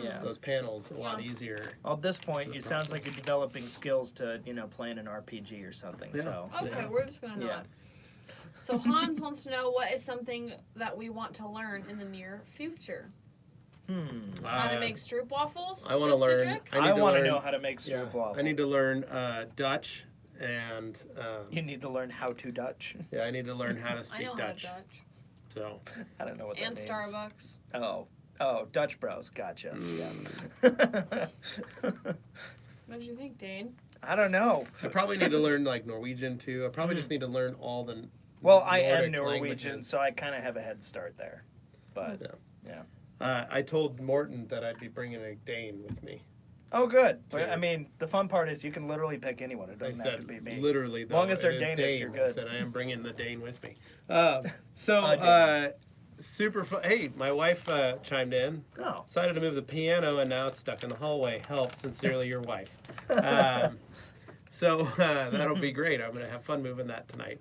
Yeah. those panels a lot easier. At this point, it sounds like you're developing skills to, playing an RPG or something. Yeah. So Okay, we're just going to know it. So Hans wants to know what is something that we want to learn in the near future. How to make stroop waffles? I want to learn. I want to know how to make stroop waffles. I need to learn Dutch, and you need to learn how to Dutch. I need to learn how to speak I know Dutch. How to Dutch. So I don't know what that and means. Starbucks. Oh, Dutch Bros. Gotcha. Yeah. What did you think, Dane? I don't know. I probably need to learn like Norwegian too. I probably just need to learn all the. Well, I am Nordic Norwegian, languages. so I kind of have a head start there. But yeah. I told Morton that I'd be bringing a Dane with me. Oh, good. But, I mean, the fun part is you can literally pick anyone. It doesn't have to be me. Literally, as long as they're it is Danish, Dane. you're good. I said I am bringing the Dane with me. Super fun. Hey, my wife chimed in. Oh. Decided to move the piano, and now it's stuck in the hallway. Help, sincerely, your wife. So that'll be great. I'm going to have fun moving that tonight.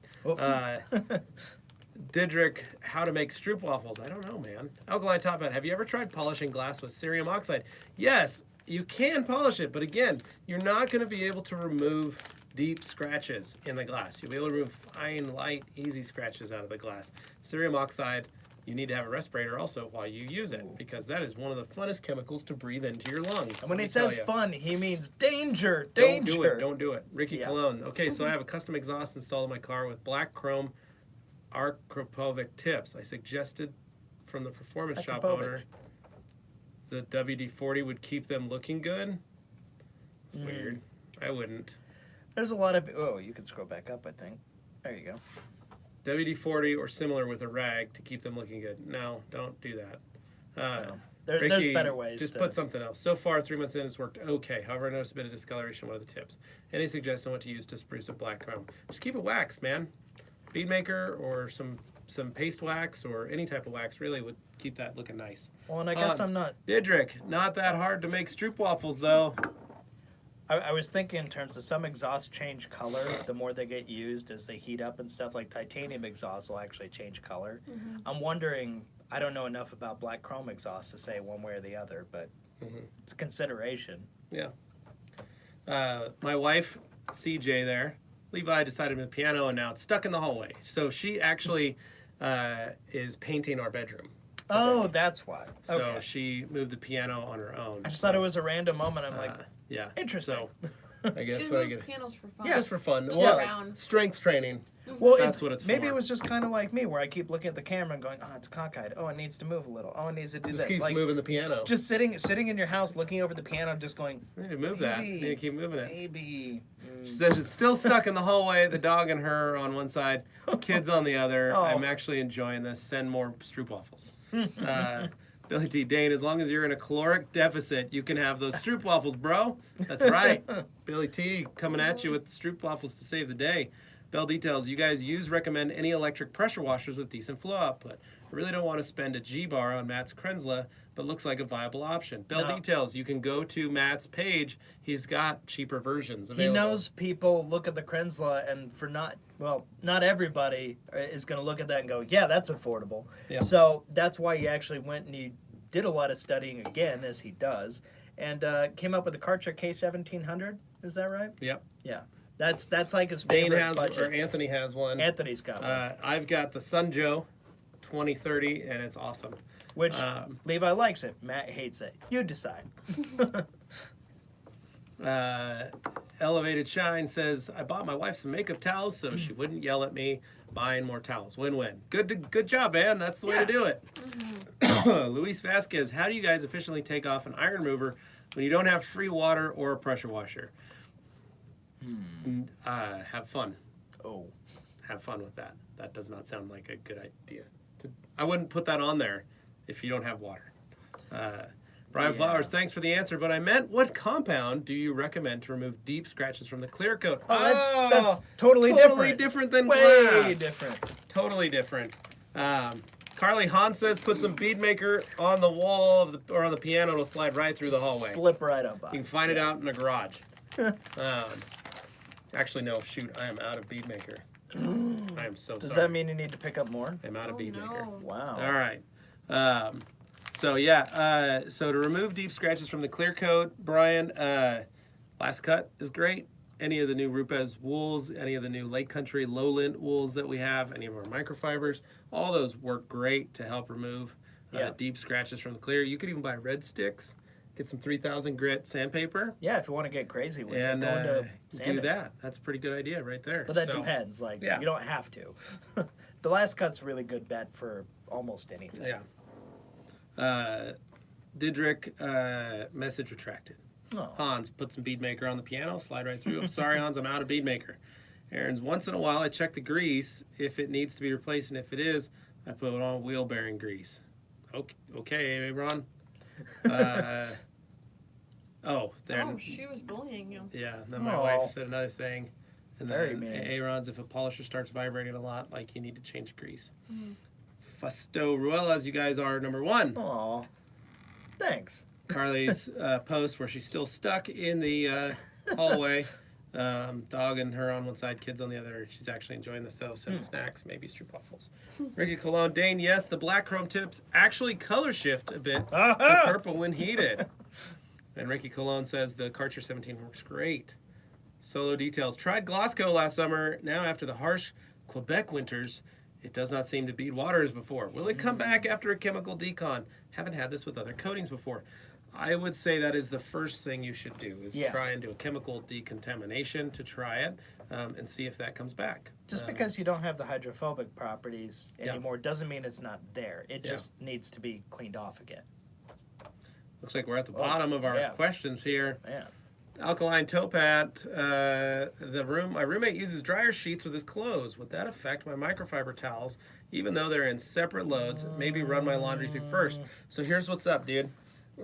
Didrik, how to make stroop waffles? I don't know, man. Alkaline top hat. Have you ever tried polishing glass with cerium oxide? Yes, you can polish it, but again, you're not going to be able to remove deep scratches in the glass. You'll be able to remove fine, light, easy scratches out of the glass. Cerium oxide you need to have a respirator also while you use it, because that is one of the funnest chemicals to breathe into your lungs. And when he says fun, he means danger, Don't danger. do it. Don't do it. Ricky Yeah. Cologne. Okay, so I have a custom exhaust installed in my car with black chrome Archropovic tips. I suggested from the performance shop Archropovic. owner the WD-40 would keep them looking good. It's weird. I wouldn't. There's a lot of... Oh, you can scroll back up, I think. There you go. WD-40 or similar with a rag to keep them looking good. No, don't do that. No. Ricky, There's better ways just to... put something else. So far, 3 months in, it's worked okay. However, I noticed a bit of discoloration on one of the tips. Any suggestion on what to use to spruce up black chrome? Just keep it waxed, man. Bead Maker or some paste wax or any type of wax really would keep that looking nice. Well, and I guess I'm not... Didrik, not that hard to make stroopwafels, though. I was thinking in terms of some exhausts change color the more they get used as they heat up and stuff. Like titanium exhausts will actually change color. I'm wondering, I don't know enough about black chrome exhausts to say one way or the other, but it's a consideration. Yeah. My wife, CJ there, Levi decided to piano and now it's stuck in the hallway. So she actually is painting our bedroom. Oh, that's why. So Okay. she moved the piano on her own. I just thought it was a random moment. I'm like, yeah. interesting. So I guess She what I moves get. pianos for fun. Just for fun. Just Well, around. strength training. well, That's what it's maybe for. it was just kind of like me, where I keep looking at the camera and going, "Oh, it's cockeyed. Oh, it needs to move a little. Oh, it needs to do Just this." keeps Like moving the piano. just sitting in your house, looking over the piano, just going, I need to move that. I Maybe. need to keep moving it. maybe. She says it's still stuck in the hallway. The dog and her on one side, kids on the other. Oh. I'm actually enjoying this. Send more stroopwafels. Billy T. Dane, as long as you're in a caloric deficit, you can have those stroopwafels, bro. That's right. Billy T. coming at you with the stroopwafels to save the day. Bell Details, you guys recommend any electric pressure washers with decent flow output. I really don't want to spend a G-bar on Matt's Krenzla, but looks like a viable option. Bell No. Details, you can go to Matt's page. He's got cheaper versions He available. knows people look at the Krenzla, and for not everybody is going to look at that and go, yeah, that's affordable. Yeah. So that's why he actually went and he did a lot of studying again, as he does, and came up with the Karcher K1700. Is that right? Yep. Yeah. That's like his Dane favorite has, budget. or Anthony has one. Anthony's got one, I've got the Sunjo 2030, and it's awesome. which Levi likes it. Matt hates it. You decide. Elevated Shine says, I bought my wife some makeup towels so she wouldn't yell at me buying more towels. Win-win. Good job, man. That's the way to do it. Luis Vasquez, how do you guys efficiently take off an iron remover when you don't have free water or a pressure washer? Have fun. Oh. Have fun with that. That does not sound like a good idea. I wouldn't put that on there if you don't have water. Brian Flowers, thanks for the answer, but I meant, what compound do you recommend to remove deep scratches from the clear coat? Oh, that's totally different than Way glass. different. Totally different. Carly Hahn says, put some Bead Maker on the wall of or on the piano. It'll slide right through the hallway. Slip right up. You can find it out in the garage. Actually, no, shoot, I am out of Bead Maker. I am so Does sorry. that mean you need to pick up more? I'm out of Bead Maker. Wow. All right. So to remove deep scratches from the clear coat, Brian, Last Cut is great. Any of the new Rupes wools, any of the new Lake Country lowland wools that we have, any of our microfibers, all those work great to help remove deep scratches from the clear. You could even buy red sticks, get some 3000 grit sandpaper, Yeah, if you want to get crazy with and it, going to do sanding. that. That's a pretty good idea right there. But that So, depends. Like, yeah. you don't have to. The Last Cut's a really good bet for almost anything. Yeah. Didrik, message retracted. Oh. Hans, put some Bead Maker on the piano, slide right through. I'm sorry, Hans, I'm out of Bead Maker. Aaron's, once in a while I check the grease if it needs to be replaced, and if it is, I put it on wheel bearing grease. Okay, Aaron. There. Oh, she was bullying you. Yeah, then my Aw. wife said another thing. And Very then mean. Aaron's, if a polisher starts vibrating a lot, like you need to change grease. Fusto Ruelas, you guys are number one. Aw. Thanks. Carly's post where she's still stuck in the hallway. Dog and her on one side, kids on the other. She's actually enjoying this though. Some snacks, maybe stroopwafels. Ricky Cologne, Dane, yes, the black chrome tips actually color shift a bit to purple when heated. And Ricky Cologne says the Karcher 17 works great. Solo Details, tried Glossco last summer. Now after the harsh Quebec winters, It does not seem to bead water as before. Will it come back after a chemical decon? Haven't had this with other coatings before. I would say that is the first thing you should do is try and do a chemical decontamination to try it and see if that comes back. Just because you don't have the hydrophobic properties anymore doesn't mean it's not there. It just needs to be cleaned off again. Looks like we're at the bottom of our questions here. Yeah. Alkaline Topat, my roommate uses dryer sheets with his clothes. Would that affect my microfiber towels, even though they're in separate loads? Maybe run my laundry through first. So here's what's up, dude.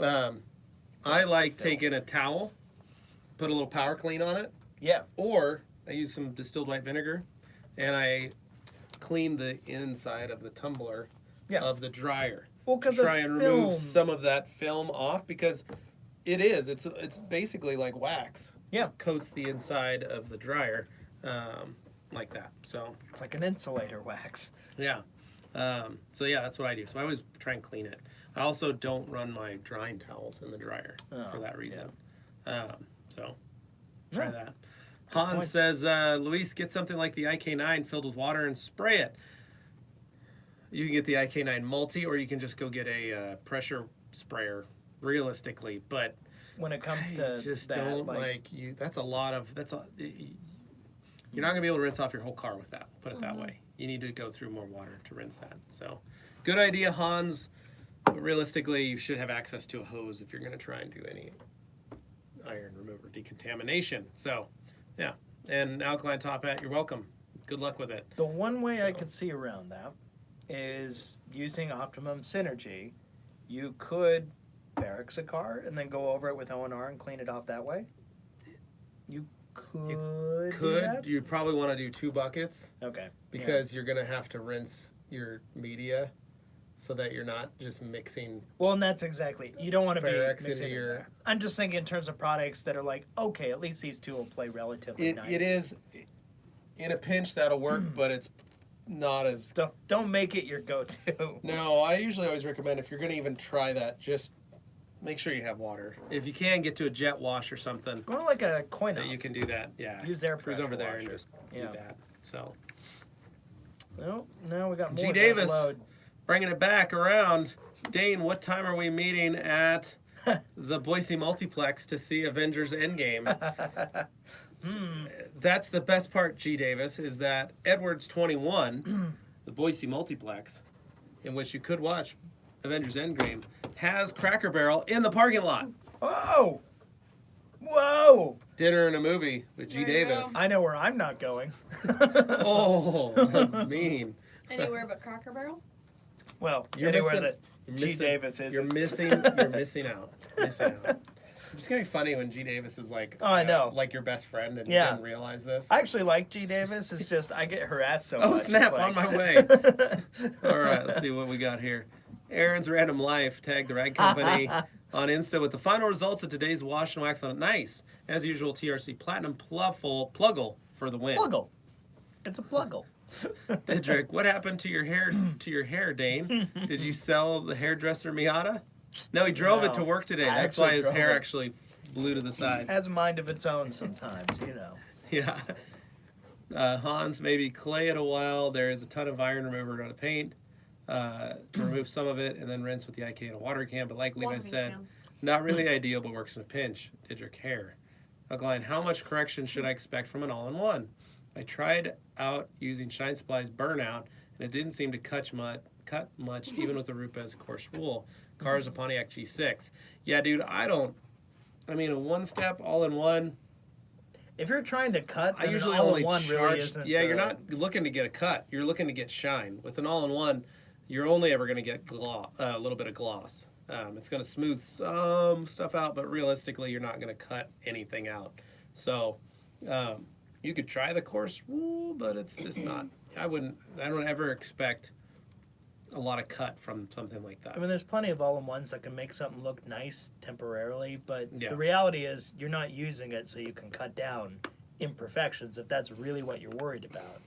I like taking a towel, put a little power clean on it. Yeah. Or I use some distilled white vinegar, and I clean the inside of the tumbler of the dryer. Well, because try and remove some of that film off because it's basically like wax. Yeah. Coats the inside of the dryer like that. So it's like an insulator wax. Yeah. So yeah, that's what I do. So I always try and clean it. I also don't run my drying towels in the dryer for that reason. So try that. Hans says, Luis, get something like the IK9 filled with water and spray it. You can get the IK9 multi, or you can just go get a pressure sprayer. Realistically, but when it comes to just that, don't you. You're not gonna be able to rinse off your whole car with that. Put it that way. You need to go through more water to rinse that. So, good idea, Hans. But realistically, you should have access to a hose if you're gonna try and do any iron remover decontamination. So, yeah. And alkaline top hat, you're welcome. Good luck with it. The one way I could see around that is using optimum synergy. You could barracks a car and then go over it with O&R and clean it off that way. You could. You probably want to do 2 buckets. Okay. Because you're going to have to rinse your media so that you're not just mixing. Well, and that's exactly. You don't want to be mixing into your. There. I'm just thinking in terms of products that are like, okay, at least these two will play relatively nice. It is. In a pinch, that'll work, but it's not as. Don't make it your go-to. No, I usually always recommend if you're going to even try that, just make sure you have water. If you can, get to a jet wash or something. Go to like a coin that you can do that. Yeah. Use their cruise pressure over there washer. and just do that. So. No, now we got more. G. Davis, bringing it back around. Dane, what time are we meeting at the Boise Multiplex to see Avengers Endgame? That's the best part, G. Davis, is that Edwards 21, the Boise Multiplex, in which you could watch Avengers Endgame, has Cracker Barrel in the parking lot. Oh! Whoa! Dinner and a movie with G. Davis. I know where I'm not going. Oh, that's mean. Anywhere but Cracker Barrel? Well, anywhere that G. Davis is. You're missing out. Missing out. It's gonna be funny when G. Davis is like, I know, like your best friend, and you didn't realize this. I actually like G. Davis. It's just I get harassed so much. Oh snap! On my way. All right, let's see what we got here. Aaron's Random Life tagged the Rag Company on Insta with the final results of today's wash and wax on it. Nice, as usual. TRC Platinum Pluggle for the win. Pluggle. It's a pluggle. Didrik, what happened to your hair, Dane? Did you sell the hairdresser Miata? No, he drove it to work today. That's why his hair actually blew to the side. It has a mind of its own sometimes, you know. Yeah. Hans, maybe clay it a while. There is a ton of iron remover on the paint to remove some of it and then rinse with the IK in a water can. But like Levi said, not really ideal, but works in a pinch. Didrik, hair. Alkaline, how much correction should I expect from an all-in-one? I tried out using Shine Supply's Burnout, and it didn't seem to cut much, even with the Rupes coarse wool. Car is a Pontiac G6. Yeah, dude, a one-step all-in-one. If you're trying to cut, I usually only charge. Really isn't, you're not looking to get a cut. You're looking to get shine. With an all-in-one, you're only ever going to get a little bit of gloss. It's going to smooth some stuff out, but realistically, you're not going to cut anything out. So you could try the coarse wool, but it's just not. I don't ever expect a lot of cut from something like that. I mean, there's plenty of all-in-ones that can make something look nice temporarily, but the reality is you're not using it so you can cut down imperfections if that's really what you're worried about.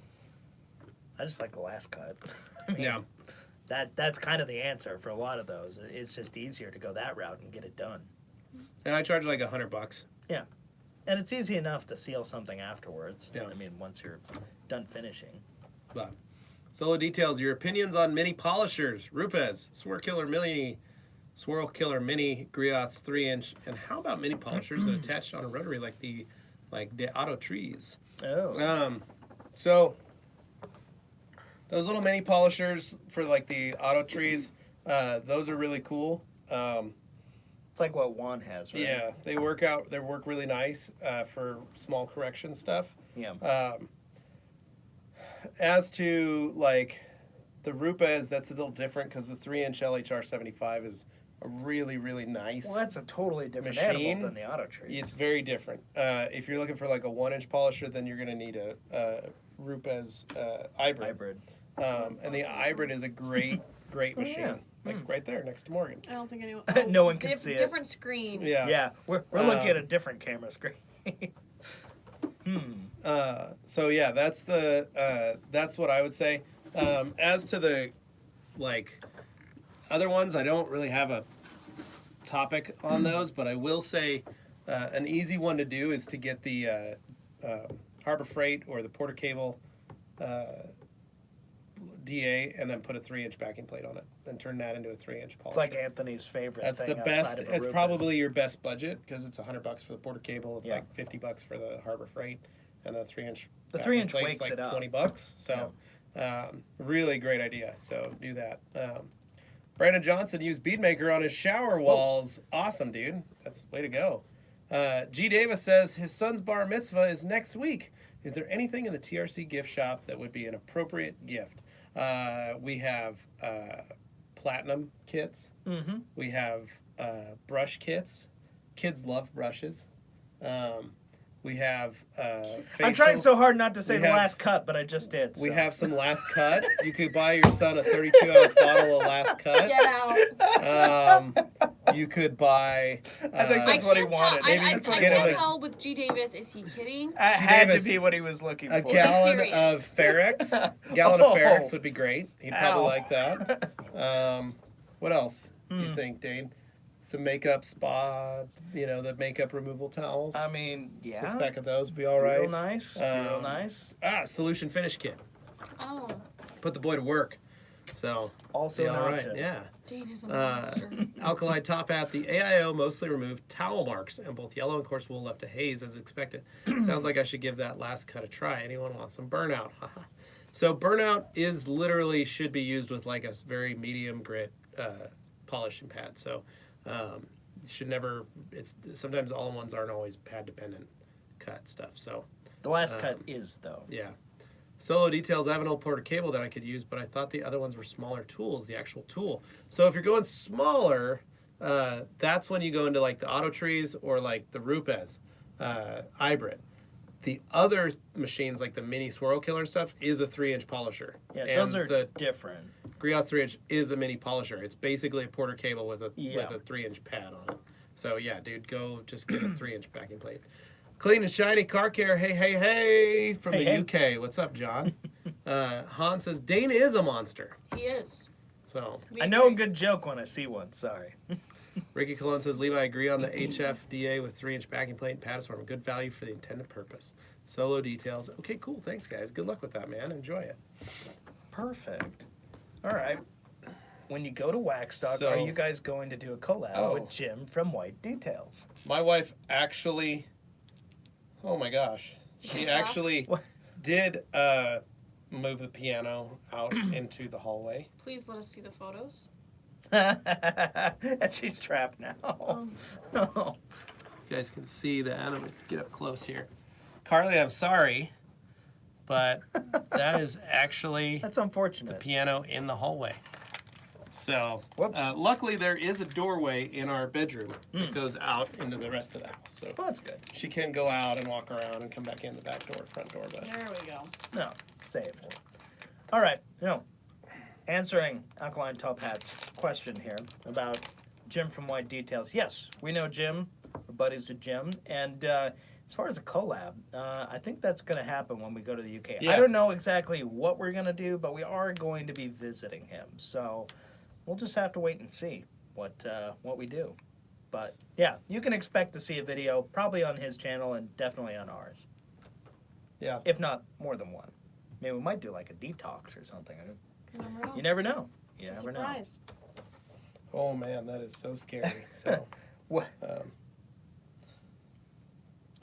I just like the last cut. That's kind of the answer for a lot of those. It's just easier to go that route and get it done. And I charge like $100. Yeah. And it's easy enough to seal something afterwards. Yeah. I mean, once you're done finishing. But Solo Details, your opinions on mini polishers. Rupes, Swirl Killer Mini, Griots 3-inch. And how about mini polishers that attach on a rotary like the Auto Trees? Oh. So those little mini polishers for like the Auto Trees, those are really cool. It's like what Juan has, right? Yeah, they work really nice for small correction stuff. Yeah. As to like the Rupes, that's a little different because the 3-inch LHR 75 is a really, really nice. Well, that's a totally different machine. animal than the Auto Trees. It's very different. If you're looking for like a 1-inch polisher, then you're gonna need a Rupes hybrid. And the hybrid is a great machine. Yeah. Like right there next to Morgan. I don't think anyone. No one can see it. Different screen. Yeah. Yeah, we're looking at a different camera screen. So yeah, that's what I would say. As to the like other ones, I don't really have a topic on those, but I will say an easy one to do is to get the Harbor Freight or the Porter Cable DA and then put a 3-inch backing plate on it and turn that into a 3-inch polisher. It's like Anthony's favorite That's thing the best. outside of a It's Rupes. probably your best budget because it's $100 for the Porter Cable. It's Yeah. like $50 for the Harbor Freight, and the 3-inch. The backing 3-inch plate's wakes like it up. $20. So, really great idea. So do that. Brandon Johnson used Bead Maker on his shower walls. Awesome, dude. That's way to go. G. Davis says his son's bar mitzvah is next week. Is there anything in the TRC gift shop that would be an appropriate gift? We have platinum kits. Mm-hmm. We have brush kits. Kids love brushes. We have facial. I'm trying so hard not to say We the have- last cut, but I just did. We so. have some Last Cut. You could buy your son a 32-ounce bottle of Last Cut. Get out. You could buy. I think I that's what he can't tell. wanted. Maybe I get him can't a- tell with G. Davis. Is he kidding? It had Davis, to be what he was looking a for. gallon serious? of Ferrex. Gallon of Oh. Ferrex would be great. He'd probably Ow. like that. What else do you think, Dane? Some makeup spa, the makeup removal towels. I mean, yeah. 6-pack of those would be all right. Real nice. Real Um, nice. Solution finish kit. Oh, Put the boy to work. So Also be an all right. option. Yeah. Dane is a monster. Alkali top hat. The AIO mostly removed towel marks and both yellow and coarse wool left a haze as expected. Sounds like I should give that Last Cut a try. Anyone want some burnout? So burnout is literally should be used with like a very medium grit polishing pad. So should never. It's sometimes all-in-ones aren't always pad dependent cut stuff. So The last cut is, though. yeah. Solo Details, I have an old Porter Cable that I could use, but I thought the other ones were smaller tools, the actual tool. So if you're going smaller, that's when you go into like the Auto Trees or like the Rupes hybrid. The other machines, like the mini Swirl Killer and stuff, is a 3-inch polisher. Yeah, And those are the different. Griots 3-inch is a mini polisher. It's basically a Porter Cable with a Yeah. 3-inch pad on it. So yeah, dude, go just get a 3-inch backing plate. Clean and shiny car care. Hey, from Hey, the UK. What's up, John? Han says Dane is a monster. He is. So We I know a agree. good joke when I see one. Sorry. Ricky Cologne says Levi, I agree on the HFDA with 3-inch backing plate and pad is a good value for the intended purpose. Solo Details. Okay, cool. Thanks, guys. Good luck with that, man. Enjoy it. Perfect. All right. When you go to Waxstock, So- are you guys going to do a collab Oh. with Jim from White Details? My wife actually, oh my gosh, she actually What? did move the piano out into the hallway. Please let us see the photos. And she's trapped now. No. You guys can see that. I'm gonna get up close here. Carly, I'm sorry, but that is actually That's the unfortunate. piano in the hallway. So, Whoops. luckily there is a doorway in our bedroom that goes out into the rest of the house. So Well, that's good. she can go out and walk around and come back in the back door, front door. But There we go. No, safe. All right. Answering Alkaline Top Hat's question here about Jim from White Details. Yes, we know Jim. We're buddies with Jim. And as far as a collab, I think that's going to happen when we go to the UK. Yeah. I don't know exactly what we're going to do, but we are going to be visiting him. So we'll just have to wait and see what we do. But yeah, you can expect to see a video probably on his channel and definitely on ours, yeah. if not more than one. Maybe we might do like a detox or something. You never know. You never know. You It's a never know. surprise. Oh man, that is so scary. So, What? um,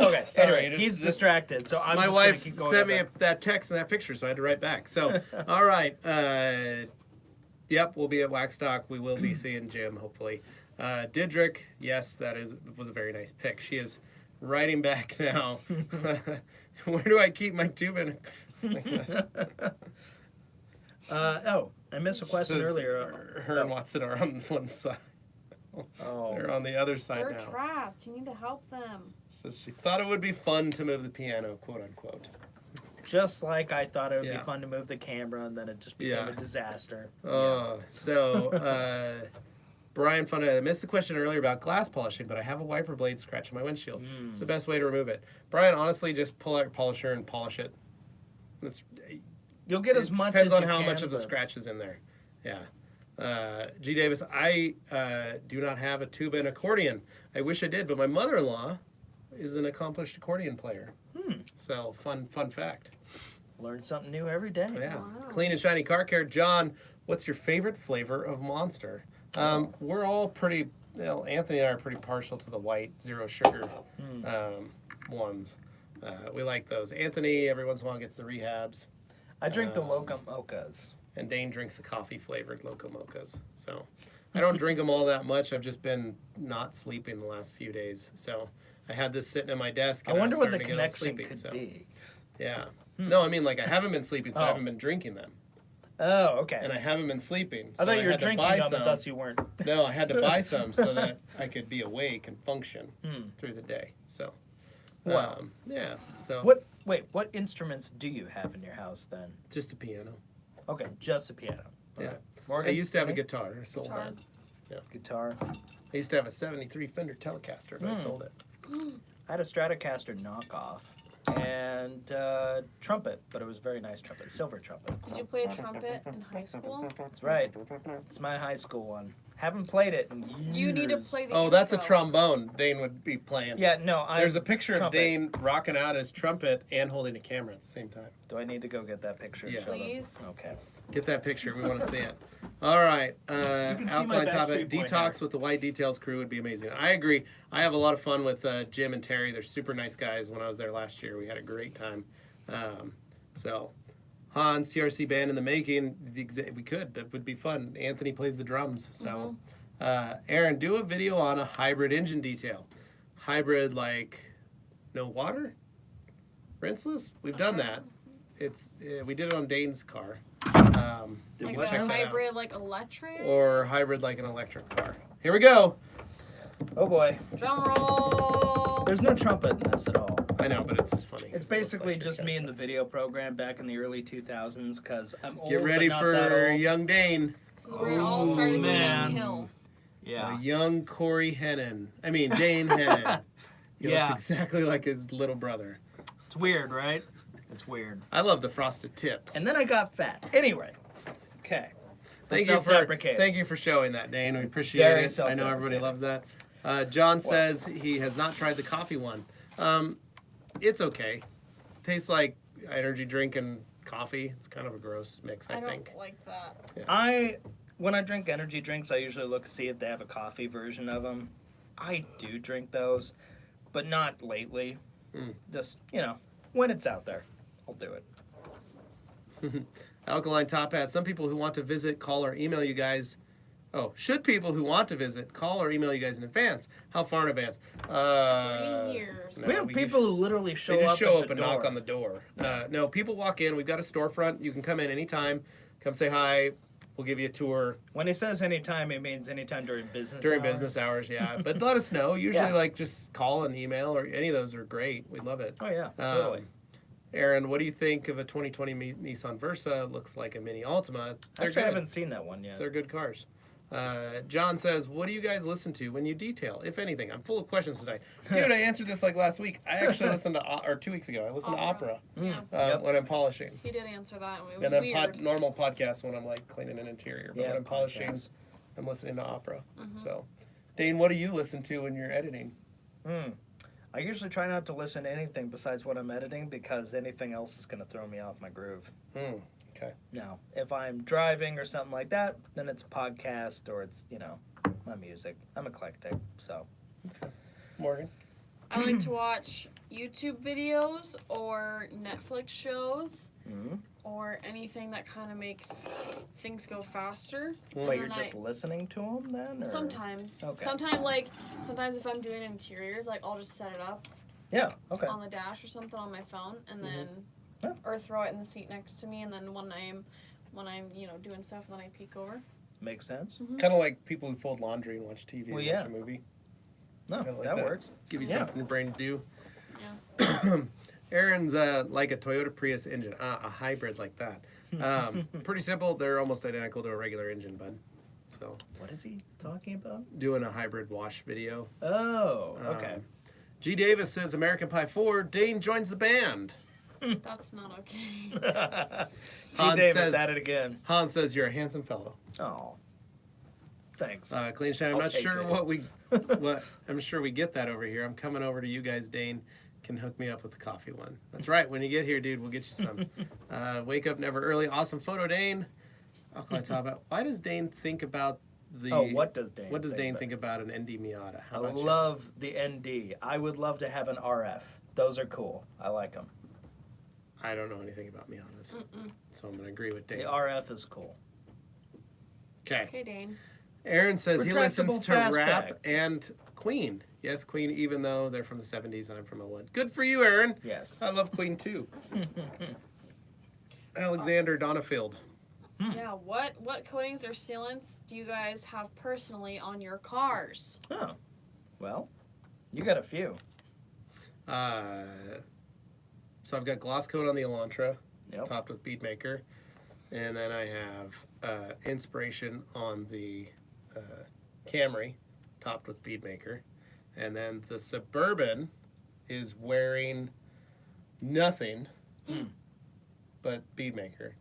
Okay, sorry, anyway, he's distracted, so I'm my just wife gonna keep going sent with me it. that text and that picture, so I had to write back. So, all right. Yep, we'll be at Waxstock. We will be seeing Jim, hopefully. Didrik, yes, was a very nice pick. She is writing back now. Where do I keep my tubing? I missed a question earlier. Her and Watson are on one side. Oh. They're on the other side They're now. trapped. You need to help them. So she thought it would be fun to move the piano, quote unquote. Just like I thought it would Yeah. be fun to move the camera, and then it just became Yeah. a disaster. So Brian Fonda, I missed the question earlier about glass polishing, but I have a wiper blade scratching my windshield. It's the best way to remove it. Brian, honestly, just pull out your polisher and polish it. You'll get as much Depends as on you how can, much of the but- scratch is in there. Yeah. G. Davis, I do not have a tuba and accordion. I wish I did, but my mother-in-law is an accomplished accordion player. So fun fact. Learn something new every day. Yeah. Wow. Clean and shiny car care. John, what's your favorite flavor of Monster? We're all pretty, Anthony and I are pretty partial to the white, zero sugar ones. We like those. Anthony, every once in a while, gets the rehabs. I drink the Loca Mochas. And Dane drinks the coffee-flavored Loco Mochas. So I don't drink them all that much. I've just been not sleeping the last few days. So I had this sitting at my desk. I And wonder was what the starting to get all connection sleepy, could so, be. Yeah. No, I mean, like, I haven't been sleeping, so I Oh. haven't been drinking them. Oh, okay. And I haven't been sleeping. So I thought you were had to drinking buy them, some. but thus you weren't. No, I had to buy some so that I could be awake and function through the day. So, Wow. yeah. So What instruments do you have in your house then? just a piano. Okay, just a piano. Yeah. Okay. Morgan, I used to have a any? guitar. I sold Guitar. that. Guitar. I used to have a 73 Fender Telecaster, but I sold it. I had a Stratocaster knockoff and trumpet, but it was a very nice trumpet, silver trumpet. Did you play trumpet in high school? That's right. It's my high school one. Haven't played it in years. You need to play the Oh, that's a intro. trombone Dane would be playing. Yeah, no. There's a picture of trumpet. Dane rocking out his trumpet and holding a camera at the same time. Do I need to go get that picture? and Yes. show them? Please. Okay. Get that picture. We want to see it. All right. see my Alkaline topic. Backstreet Boy Detox hair. with the White Details crew would be amazing. I agree. I have a lot of fun with Jim and Terry. They're super nice guys. When I was there last year, we had a great time. So, Hans, TRC band in the making. We could. That would be fun. Anthony plays the drums. So, Aaron, do a video on a hybrid engine detail. Hybrid, like no water, rinseless. We've done that. We did it on Dane's car. Did Like what a now? hybrid, like electric. Or hybrid like an electric car. Here we go. Oh boy. Drum roll. There's no trumpet in this at all. I know, but it's just funny. It's basically just me in the video program back in the early 2000s because I'm old. Get ready but not that for old. young Dane. We're gonna all start to go man. downhill. Yeah. A young Corey Hennen. I mean, Dane Hennen. He Yeah. looks exactly like his little brother. It's weird, right? It's weird. I love the frosted tips. And then I got fat. Anyway. Okay. Thank you for showing that, Dane. We appreciate Very it. I know everybody self-deprecating. loves that. John says he has not tried the coffee one. It's okay. Tastes like energy drink and coffee. It's kind of a gross mix, I think. don't like that. When I drink energy drinks, I usually look to see if they have a coffee version of them. I do drink those, but not lately. Just, when it's out there, I'll do it. Alkaline Top Hat. Some people who want to visit, call or email you guys. Oh, should people who want to visit call or email you guys in advance? How far in advance? 3 years. No, We have we people who literally show They up just show at up the and door. knock on the door. No, people walk in. We've got a storefront. You can come in anytime. Come say hi. We'll give you a tour When he says anytime, it means anytime during business during hours. business hours. Yeah, but let us know. Usually, Yeah. just call and email or any of those are great. We love it. Oh, yeah, totally. Aaron, what do you think of a 2020 Nissan Versa? Looks like a mini Altima. They're Actually, I good. haven't seen that one yet. They're good cars. John says, what do you guys listen to when you detail, if anything? I'm full of questions today. Dude, I answered this like last week. I actually listened to, or 2 weeks ago, I listened to opera Yeah. Yep. when I'm polishing. He did answer that. It was And then weird. normal podcasts when I'm like cleaning an interior. But Yeah, when I'm polishing, podcasts. I'm listening to opera. So, Dane, what do you listen to when you're editing? I usually try not to listen to anything besides what I'm editing because anything else is going to throw me off my groove. Okay. Now, if I'm driving or something like that, then it's a podcast or it's, my music. I'm eclectic, so. Okay. Morgan? I like to watch YouTube videos or Netflix shows or anything that kind of makes things go faster. But you're just listening to them then? Or? Sometimes. Okay. Sometimes if I'm doing interiors, like I'll just set it up on the dash or something on my phone and then or throw it in the seat next to me and then when I'm doing stuff then I peek over. Makes sense. Kind of like people who fold laundry and watch TV and watch a movie. No, like that works. Give you something in your brain to do. Yeah. Aaron's like a Toyota Prius engine, a hybrid like that. Pretty simple. They're almost identical to a regular engine, bud. So. What is he talking about? Doing a hybrid wash video. Oh, okay. G. Davis says American Pie 4. Dane joins the band. That's not okay. G. Davis at it again. Hans says you're a handsome fellow. Oh. Thanks. Clean Shine. I'm I'll not take sure it. I'm sure we get that over here. I'm coming over to you guys. Dane can hook me up with the coffee one. That's right. When you get here, dude, we'll get you some. Wake up never early. Awesome photo, Dane. I'll talk about. Why does Dane think about the? Oh, what does Dane? What does Dane think about an ND Miata? I love the ND. I would love to have an RF. Those are cool. I like them. I don't know anything about Miatas, so I'm gonna agree with Dane. The RF is cool. Okay, Dane. Aaron says he listens to Retractable rap fastback. and Queen. Yes, Queen, even though they're from the 70s and I'm from 01. Good for you, Aaron. Yes. I love Queen, too. Alexander Donafield. Yeah, what coatings or sealants do you guys have personally on your cars? Oh, well, you got a few. So I've got gloss coat on the Elantra, Yep. topped with Bead Maker. And then I have Inspiration on the Camry, topped with Bead Maker. And then the Suburban is wearing nothing but Bead Maker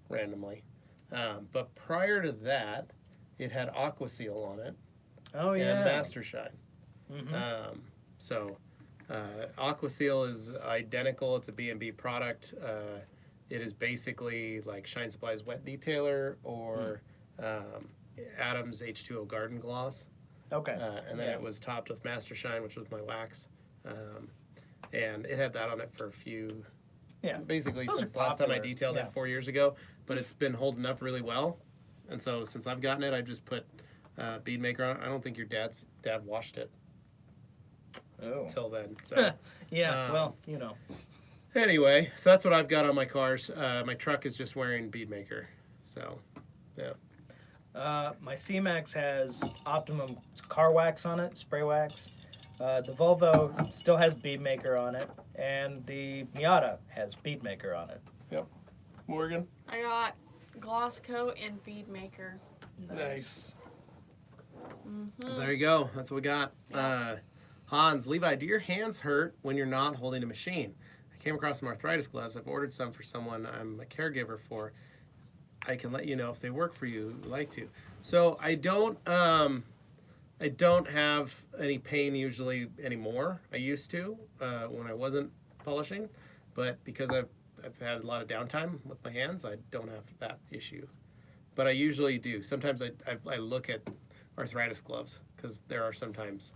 randomly. But prior to that, it had Aqua Seal on it Oh, yeah. and Master Shine. So Aqua Seal is identical. It's a B&B product. It is basically like Shine Supply's Wet Detailer or Adam's H2O Garden Gloss. Okay. And then it was topped with Master Shine, which was my wax. And it had that on it for a few, basically Those since are the last time I popular. detailed it 4 years ago. But it's been holding up really well. And so since I've gotten it, I just put Bead Maker on it. I don't think your dad washed it until then. So well, Anyway, so that's what I've got on my cars. My truck is just wearing Bead Maker. So, yeah. My C-Max has Optimum car wax on it, spray wax. The Volvo still has Bead Maker on it, and the Miata has Bead Maker on it. Yep. Morgan? I got gloss coat and Bead Maker. Nice. So there you go. That's what we got. Hans, Levi, do your hands hurt when you're not holding a machine? I came across some arthritis gloves. I've ordered some for someone I'm a caregiver for. I can let you know if they work for you. Would like to. So I don't have any pain usually anymore. I used to when I wasn't polishing, but because I've had a lot of downtime with my hands, I don't have that issue. But I usually do. Sometimes I look at arthritis gloves because there are some times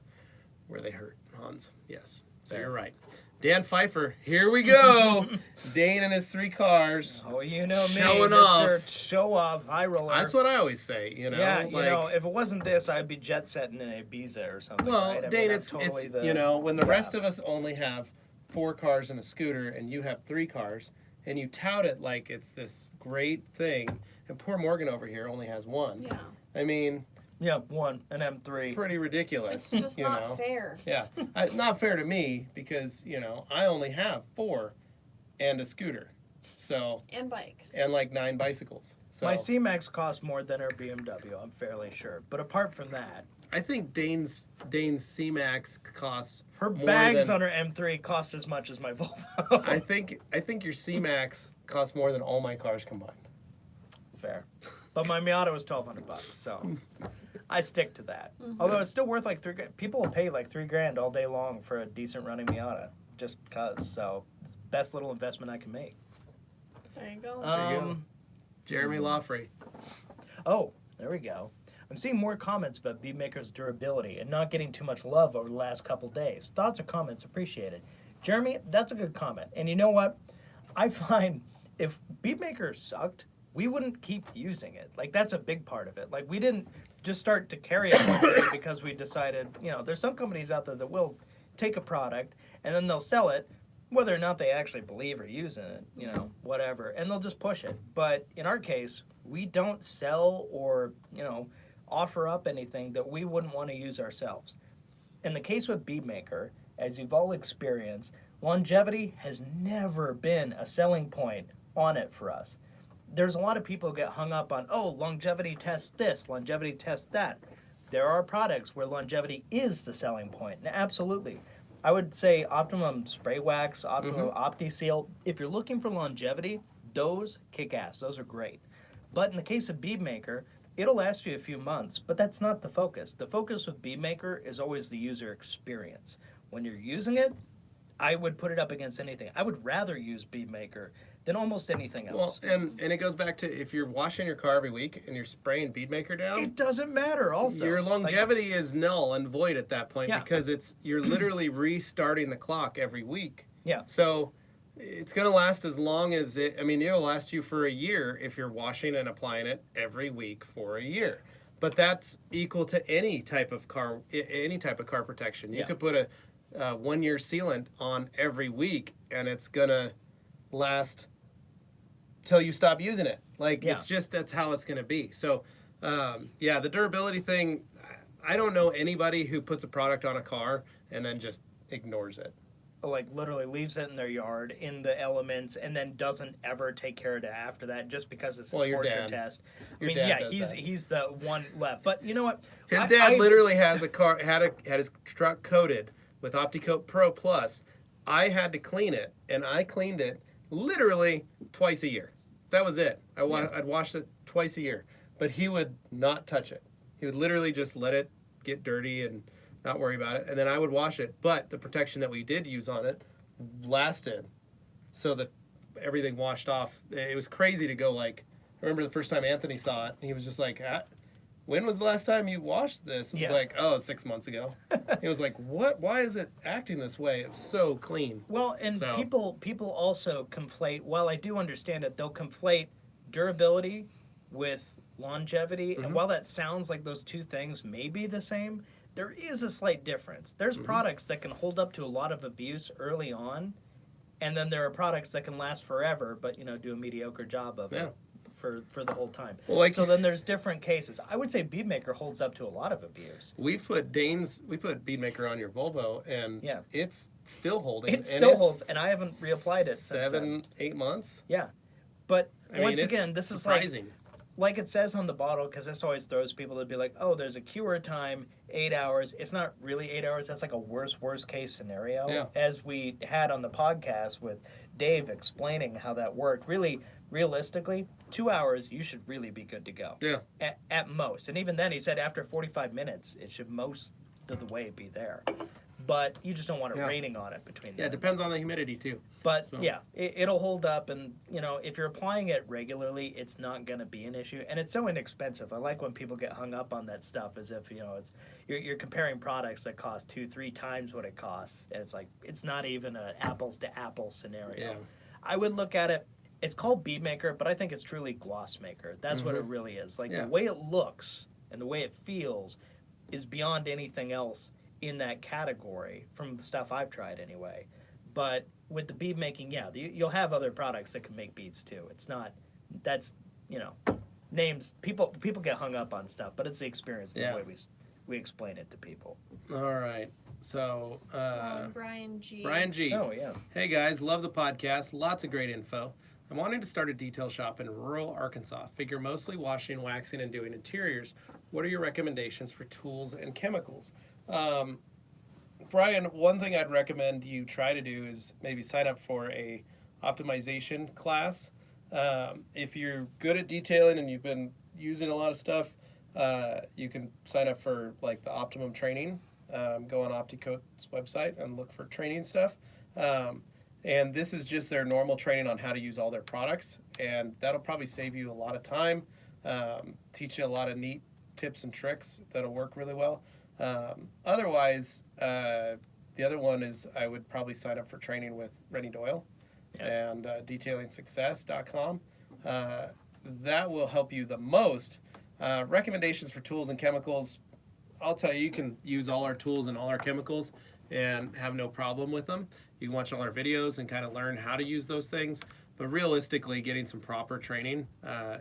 where they hurt, Hans. Yes. So you're right. Dan Pfeiffer, here we go. Dane and his 3 cars. Oh, you know me, Showing Mr. off. Show off, high roller. That's what I always say, you know. Yeah, like, if it wasn't this, I'd be jet setting in Ibiza or something. well, right? I Dane, mean, it's the, you know, when the rest of us only have 4 cars and a scooter and you have 3 cars and you tout it like it's this great thing and poor Morgan over here only has 1. Yeah. I mean, yeah, 1 and M3. pretty ridiculous. It's just you not know? fair. Yeah, not fair to me because, you know, I only have 4 and a scooter. So, And bikes. and like 9 bicycles. So My C-Max costs more than her BMW, I'm fairly sure. But apart from that, I think Dane's C-Max costs her more bags than, on her M3 cost as much as my Volvo. I think your C-Max costs more than all my cars combined. Fair. But my Miata was $1,200, so I stick to that. Although it's still worth like $3,000. People will pay like $3,000 all day long for a decent running Miata, just cause. So, it's the best little investment I can make. There you go. There you go. Jeremy Lawfrey. Oh, there we go. I'm seeing more comments about Bead Maker's durability and not getting too much love over the last couple days. Thoughts or comments appreciated. Jeremy, that's a good comment. And you know what? I find if Bead Maker sucked, we wouldn't keep using it. Like, that's a big part of it. Like, we didn't just start to carry it one day because we decided, there's some companies out there that will take a product and then they'll sell it, whether or not they actually believe or using it, whatever, and they'll just push it. But in our case, we don't sell or, offer up anything that we wouldn't want to use ourselves. In the case with Bead Maker, as you've all experienced, longevity has never been a selling point on it for us. There's a lot of people who get hung up on, longevity tests this, longevity tests that. There are products where longevity is the selling point, and absolutely. I would say Optimum Spray Wax, Optimum Opti-Seal. If you're looking for longevity, those kick ass. Those are great. But in the case of Bead Maker, it'll last you a few months, but that's not the focus. The focus with Bead Maker is always the user experience. When you're using it, I would put it up against anything. I would rather use Bead Maker than almost anything else. Well, and it goes back to if you're washing your car every week and you're spraying Bead Maker down, it doesn't matter also. Your longevity is null and void at that point because you're literally restarting the clock every week. Yeah. So it's going to last as long as it'll last you for a year if you're washing and applying it every week for a year. But that's equal to any type of car protection. You could put a 1-year sealant on every week and it's going to last till you stop using it. It's just, that's how it's going to be. So, the durability thing, I don't know anybody who puts a product on a car and then just ignores it. Like literally leaves it in their yard in the elements and then doesn't ever take care of it after that just because it's a torture test. He's the one left. But you know what? His dad literally has a car, had his truck coated with OptiCoat Pro Plus. I had to clean it, and I cleaned it literally twice a year. That was it. I'd wash it twice a year. But he would not touch it. He would literally just let it get dirty and not worry about it. And then I would wash it. But the protection that we did use on it lasted so that everything washed off. It was crazy to go I remember the first time Anthony saw it, and he was just like, when was the last time you washed this? It was 6 months ago. He was like, what? Why is it acting this way? It was so clean. Well, and people also conflate, while I do understand it, they'll conflate durability with longevity. And while that sounds like those two things may be the same, there is a slight difference. There's products that can hold up to a lot of abuse early on, and then there are products that can last forever, but do a mediocre job of it for the whole time. Well, so then there's different cases. I would say Bead Maker holds up to a lot of abuse. We put Bead Maker on your Volvo, and it's still holding. It still holds, and I haven't reapplied it since 7-8 months. Yeah, but once again, this surprising. is like it says on the bottle, because this always throws people to be like, there's a cure time, 8 hours. It's not really 8 hours. That's like a worst case scenario. Yeah. As we had on the podcast with Dave explaining how that worked. Really, realistically, 2 hours, you should really be good to go. Yeah. At most. And even then, he said after 45 minutes, it should most of the way be there. But you just don't want it raining on it between them. Yeah, it depends on the humidity, too. But, it'll hold up. And, if you're applying it regularly, it's not going to be an issue. And it's so inexpensive. I like when people get hung up on that stuff as if, you're comparing products that cost 2-3 times what it costs. And it's like, it's not even an apples-to-apples scenario. Yeah. I would look at it. It's called Bead Maker, but I think it's truly Gloss Maker. That's what it really is. The way it looks and the way it feels is beyond anything else in that category from the stuff I've tried anyway. But with the bead making, you'll have other products that can make beads too. It's not, that's, names, people get hung up on stuff, but it's the experience, the way we explain it to people. All right. So, Brian G. Oh, yeah. Hey guys, love the podcast. Lots of great info. I'm wanting to start a detail shop in rural Arkansas. Figure mostly washing, waxing, and doing interiors. What are your recommendations for tools and chemicals? Brian, one thing I'd recommend you try to do is maybe sign up for a optimization class. If you're good at detailing and you've been using a lot of stuff, you can sign up for like the Optimum training. Go on Opti-Coat's website and look for training stuff. And this is just their normal training on how to use all their products. And that'll probably save you a lot of time, teach you a lot of neat tips and tricks that'll work really well. Otherwise, the other one is I would probably sign up for training with Rennie Doyle and detailingsuccess.com. That will help you the most. Recommendations for tools and chemicals. I'll tell you, you can use all our tools and all our chemicals and have no problem with them. You can watch all our videos and kind of learn how to use those things. But realistically, getting some proper training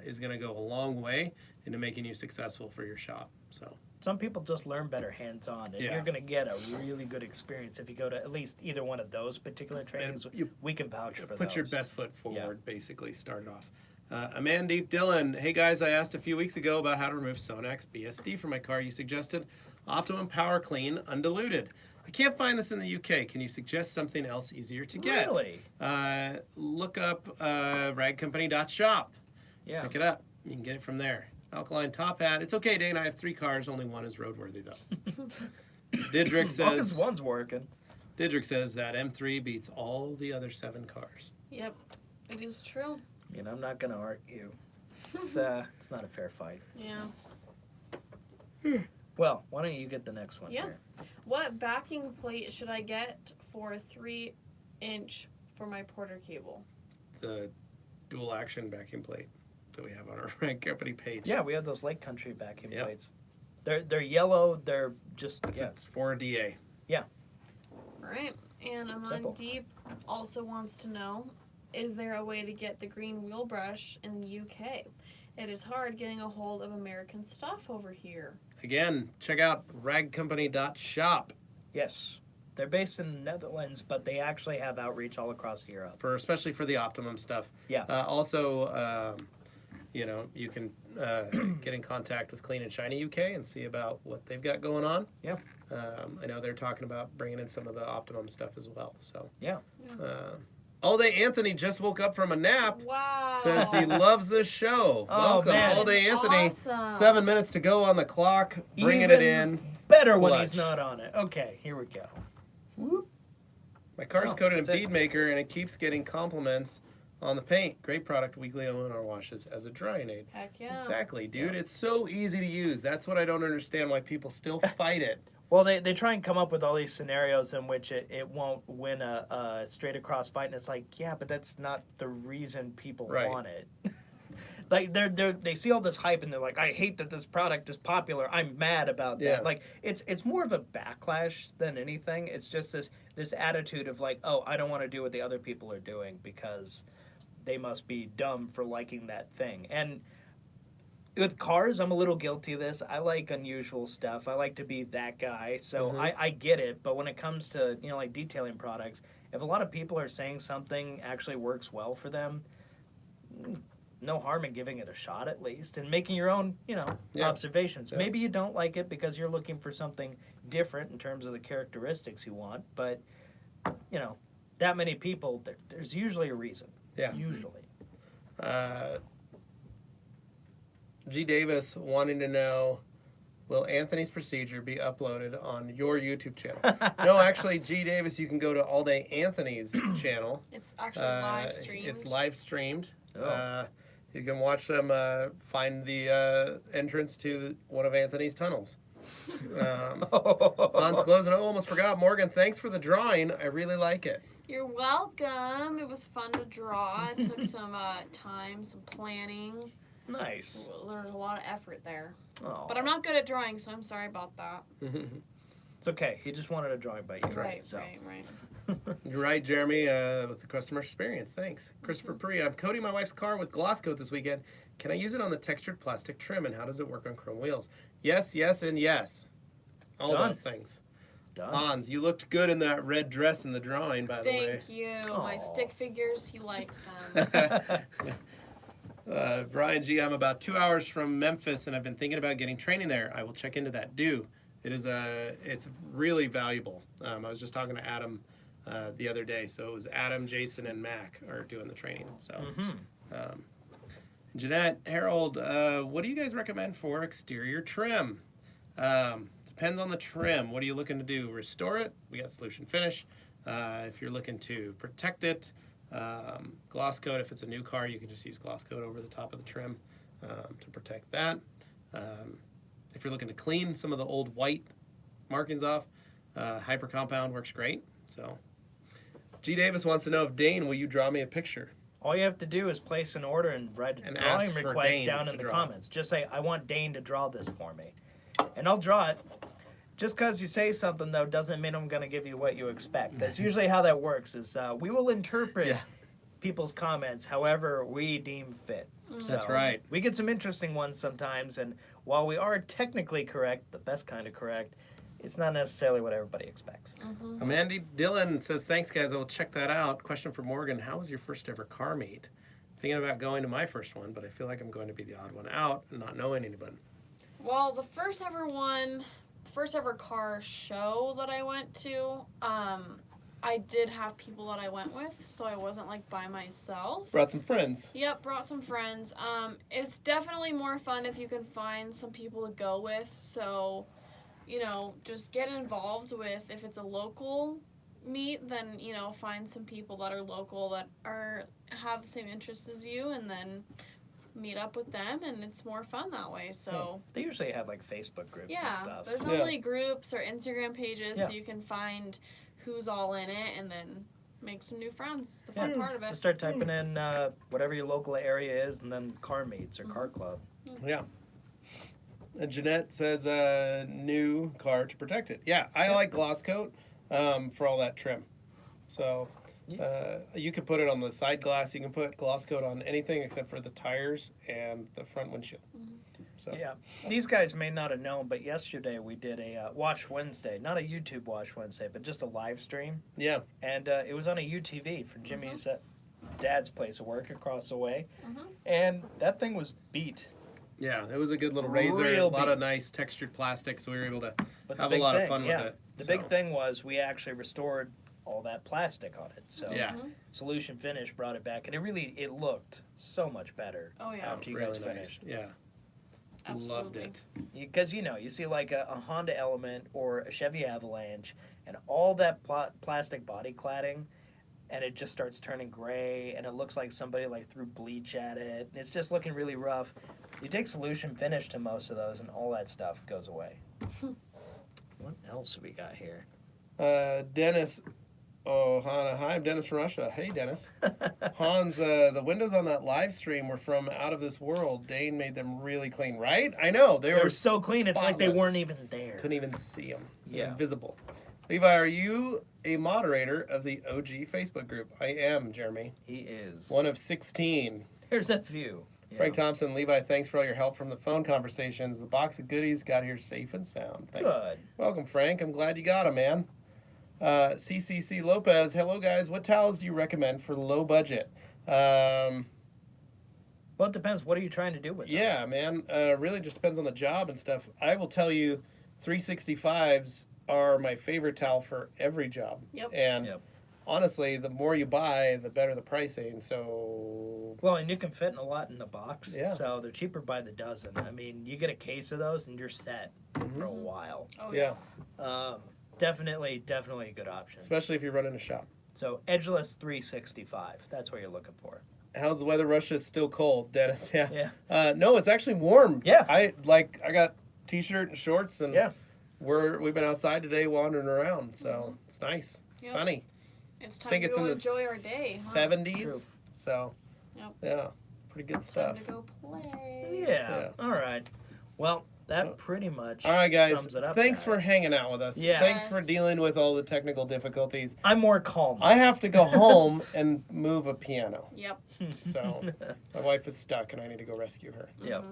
is going to go a long way into making you successful for your shop. So some people just learn better hands-on, and you're going to get a really good experience if you go to at least either one of those particular trainings. We can vouch for those. Put your best foot forward, basically, start it off. Amandeep Dillon, hey guys, I asked a few weeks ago about how to remove Sonax BSD from my car. You suggested Optimum Power Clean Undiluted. I can't find this in the UK. Can you suggest something else easier to get? Really? Look up ragcompany.shop. Yeah. Pick it up. You can get it from there. Alkaline Top Hat. It's okay, Dane. I have 3 cars. Only one is roadworthy, though. Didrik As long as says... one's working. Didrik says that M3 beats all the other 7 cars. Yep, it is true. You know, I'm not going to argue. It's not a fair fight. Yeah. Well, why don't you get the next one here? What backing plate should I get for 3-inch for my Porter cable? The dual action backing plate that we have on our Rag Company page. Yeah, we have those Lake Country backing plates. They're yellow. They're just it's for DA. Yeah. All right. And Amandeep also wants to know, is there a way to get the green wheel brush in the UK? It is hard getting a hold of American stuff over here. Again, check out ragcompany.shop. Yes. They're based in the Netherlands, but they actually have outreach all across Europe. Especially for the Optimum stuff. Yeah. Also, you know, you can get in contact with Clean and Shiny UK and see about what they've got going on. Yeah. I know they're talking about bringing in some of the Optimum stuff as well. So. Yeah. All Day Anthony just woke up from a nap. Wow. Says he loves this show. Oh, Welcome, man. All Day Anthony. Awesome. 7 minutes to go on the clock. Bringing it in. Better when clutch. he's not on it. Okay, here we go. Whoop. My car's coated in that's Bead Maker, and it keeps getting compliments on the paint. Great product, weekly owner washes as a drying aid. Heck yeah. Exactly, dude. It's so easy to use. That's what I don't understand why people still fight it. Well, they try and come up with all these scenarios in which it won't win a straight across fight, and it's like, yeah, but that's not the reason people want it. Like they see all this hype and they're like, I hate that this product is popular. I'm mad about that. Yeah. Like it's more of a backlash than anything. It's just this attitude of like, oh, I don't want to do what the other people are doing because they must be dumb for liking that thing. And with cars, I'm a little guilty of this. I like unusual stuff. I like to be that guy. So I get it. But when it comes to, you know, like detailing products, if a lot of people are saying something actually works well for them, no harm in giving it a shot at least and making your own, you know, observations. Yeah. Maybe you don't like it because you're looking for something different in terms of the characteristics you want. But, you know, that many people, there's usually a reason. Yeah. Usually. G. Davis wanting to know, will Anthony's procedure be uploaded on your YouTube channel? No, actually, G. Davis, you can go to All Day Anthony's channel. It's actually live streamed. It's live streamed. Oh. You can watch them find the entrance to one of Anthony's tunnels. On's closing. I almost forgot. Morgan, thanks for the drawing. I really like it. You're welcome. It was fun to draw. It took some time, some planning. Nice. There's a lot of effort there. Oh. But I'm not good at drawing, so I'm sorry about that. It's okay. He just wanted a drawing by you. Right. You're right, Jeremy, with the customer experience. Thanks. Christopher Puri, I'm coating my wife's car with gloss coat this weekend. Can I use it on the textured plastic trim, and how does it work on chrome wheels? Yes, yes, and yes. All Done. those things. Done. Hans, you looked good in that red dress in the drawing, by the way. Thank you. My Aw. stick figures, he likes them. Brian G, I'm about 2 hours from Memphis, and I've been thinking about getting training there. I will check into that. It's really valuable. I was just talking to Adam the other day. So it was Adam, Jason, and Mac are doing the training. So, Jeanette, Harold, what do you guys recommend for exterior trim? Depends on the trim. What are you looking to do? Restore it? We got solution finish. If you're looking to protect it, gloss coat. If it's a new car, you can just use gloss coat over the top of the trim to protect that. If you're looking to clean some of the old white markings off, hyper compound works great. So, G. Davis wants to know if Dane, will you draw me a picture? All you have to do is place an order and write a And drawing ask for request Dane down to in the draw. comments. Just say, I want Dane to draw this for me. And I'll draw it. Just because you say something, though, doesn't mean I'm going to give you what you expect. That's usually how that works, is we will interpret people's comments however we deem fit. That's right. We get some interesting ones sometimes, and while we are technically correct, the best kind of correct, it's not necessarily what everybody expects. Amanda Dillon says, thanks, guys. I will check that out. Question for Morgan. How was your first ever car meet? Thinking about going to my first one, but I feel like I'm going to be the odd one out and not knowing anybody. Well, the first ever car show that I went to, I did have people that I went with, so I wasn't like by myself. Brought some friends. Yep, brought some friends. It's definitely more fun if you can find some people to go with, so, you know, just get involved with, if it's a local meet, then, you know, find some people that are local that have the same interests as you, and then meet up with them, and it's more fun that way. So They usually have like Facebook groups and stuff. there's normally groups or Instagram pages, so you can find who's all in it and then make some new friends. The fun part of it. Just start typing in whatever your local area is, and then car meets or car club. Yeah. And Jeanette says, new car to protect it. Yeah, I like gloss coat for all that trim. So you can put it on the side glass. You can put gloss coat on anything except for the tires and the front windshield. So Yeah, these guys may not have known, but yesterday we did a Watch Wednesday, not a YouTube Watch Wednesday, but just a live stream. Yeah. And it was on a UTV for Jimmy's dad's place of work across the way. And that thing was beat. Yeah, it was a good little razor. Real A lot beat. of nice textured plastic, so we were able to But the have a big lot of thing, fun with it. The So, big thing was we actually restored all that plastic on it. So Yeah. Solution Finish brought it back, and it looked so much better Oh, yeah. after you really guys nice. finished. Yeah. Loved Absolutely. it. Because, you see like a Honda Element or a Chevy Avalanche and all that plastic body cladding, and it just starts turning gray, and it looks like somebody like threw bleach at it. It's just looking really rough. You take Solution Finish to most of those, and all that stuff goes away. What else we got here? Dennis Ohana. Hi, I'm Dennis from Russia. Hey, Dennis. Hans, the windows on that live stream were from Out of This World. Dane made them really clean, right? I know. They They're were so clean, it's like they spotless. weren't even there. Couldn't even see them. Yeah. Invisible. Levi, are you a moderator of the OG Facebook group? I am, Jeremy. He is. One of 16. There's a few. Yeah. Frank Thompson, Levi, thanks for all your help from the phone conversations. The box of goodies got here safe and sound. Thanks. Good. Welcome, Frank. I'm glad you got them, man. CCC Lopez, hello, guys. What towels do you recommend for low budget? Well, it depends. What are you trying to do with them? Yeah, man. Really just depends on the job and stuff. I will tell you, 365s are my favorite towel for every job. Yep. And Yep. honestly, the more you buy, the better the pricing. So Well, and you can fit in a lot in the box. Yeah. So they're cheaper by the dozen. I mean, you get a case of those and you're set for a while. Oh, yeah, Definitely a good option. especially if you're running a shop. So Edgeless 365. That's what you're looking for. How's the weather? Russia's still cold, Dennis. Yeah. Yeah. No, it's actually warm. Yeah. I got t-shirt and shorts, and Yeah. we've been outside today wandering around, so it's nice. It's Yep. sunny. It's I time think to it's go in the enjoy our day. Huh? 70s. True. So Yep. yeah, pretty good Time stuff. to go play. Yeah. Yeah. All right. Well, that pretty much All right, guys. sums it up. Thanks for guys. hanging out with us. Yeah. Thanks for Yes. dealing with all the technical difficulties. I'm more calm. I have to go home and move a piano. Yep. So my wife is stuck, and I need to go rescue her. Yep.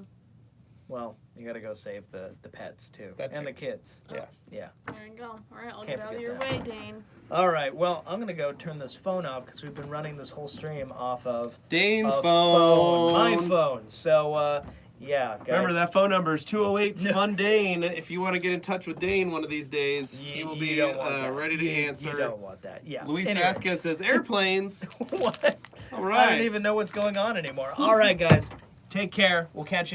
Well, you got to go save the pets too, That and too. the kids. Yeah. Yeah. There you go. All right, I'll Can't get out of forget your that. way, Dane. All right. Well, I'm gonna go turn this phone off because we've been running this whole stream off of Dane's a phone. my phone. So, yeah, guys. Remember that phone number is 208 Fun Dane. If you want to get in touch with Dane one of these days, he will be don't want that. ready to You answer. don't want that. Yeah. Luis Anyway. Vasquez says airplanes. What? All I right. don't even know what's going on anymore. All right, guys. Take care. We'll catch you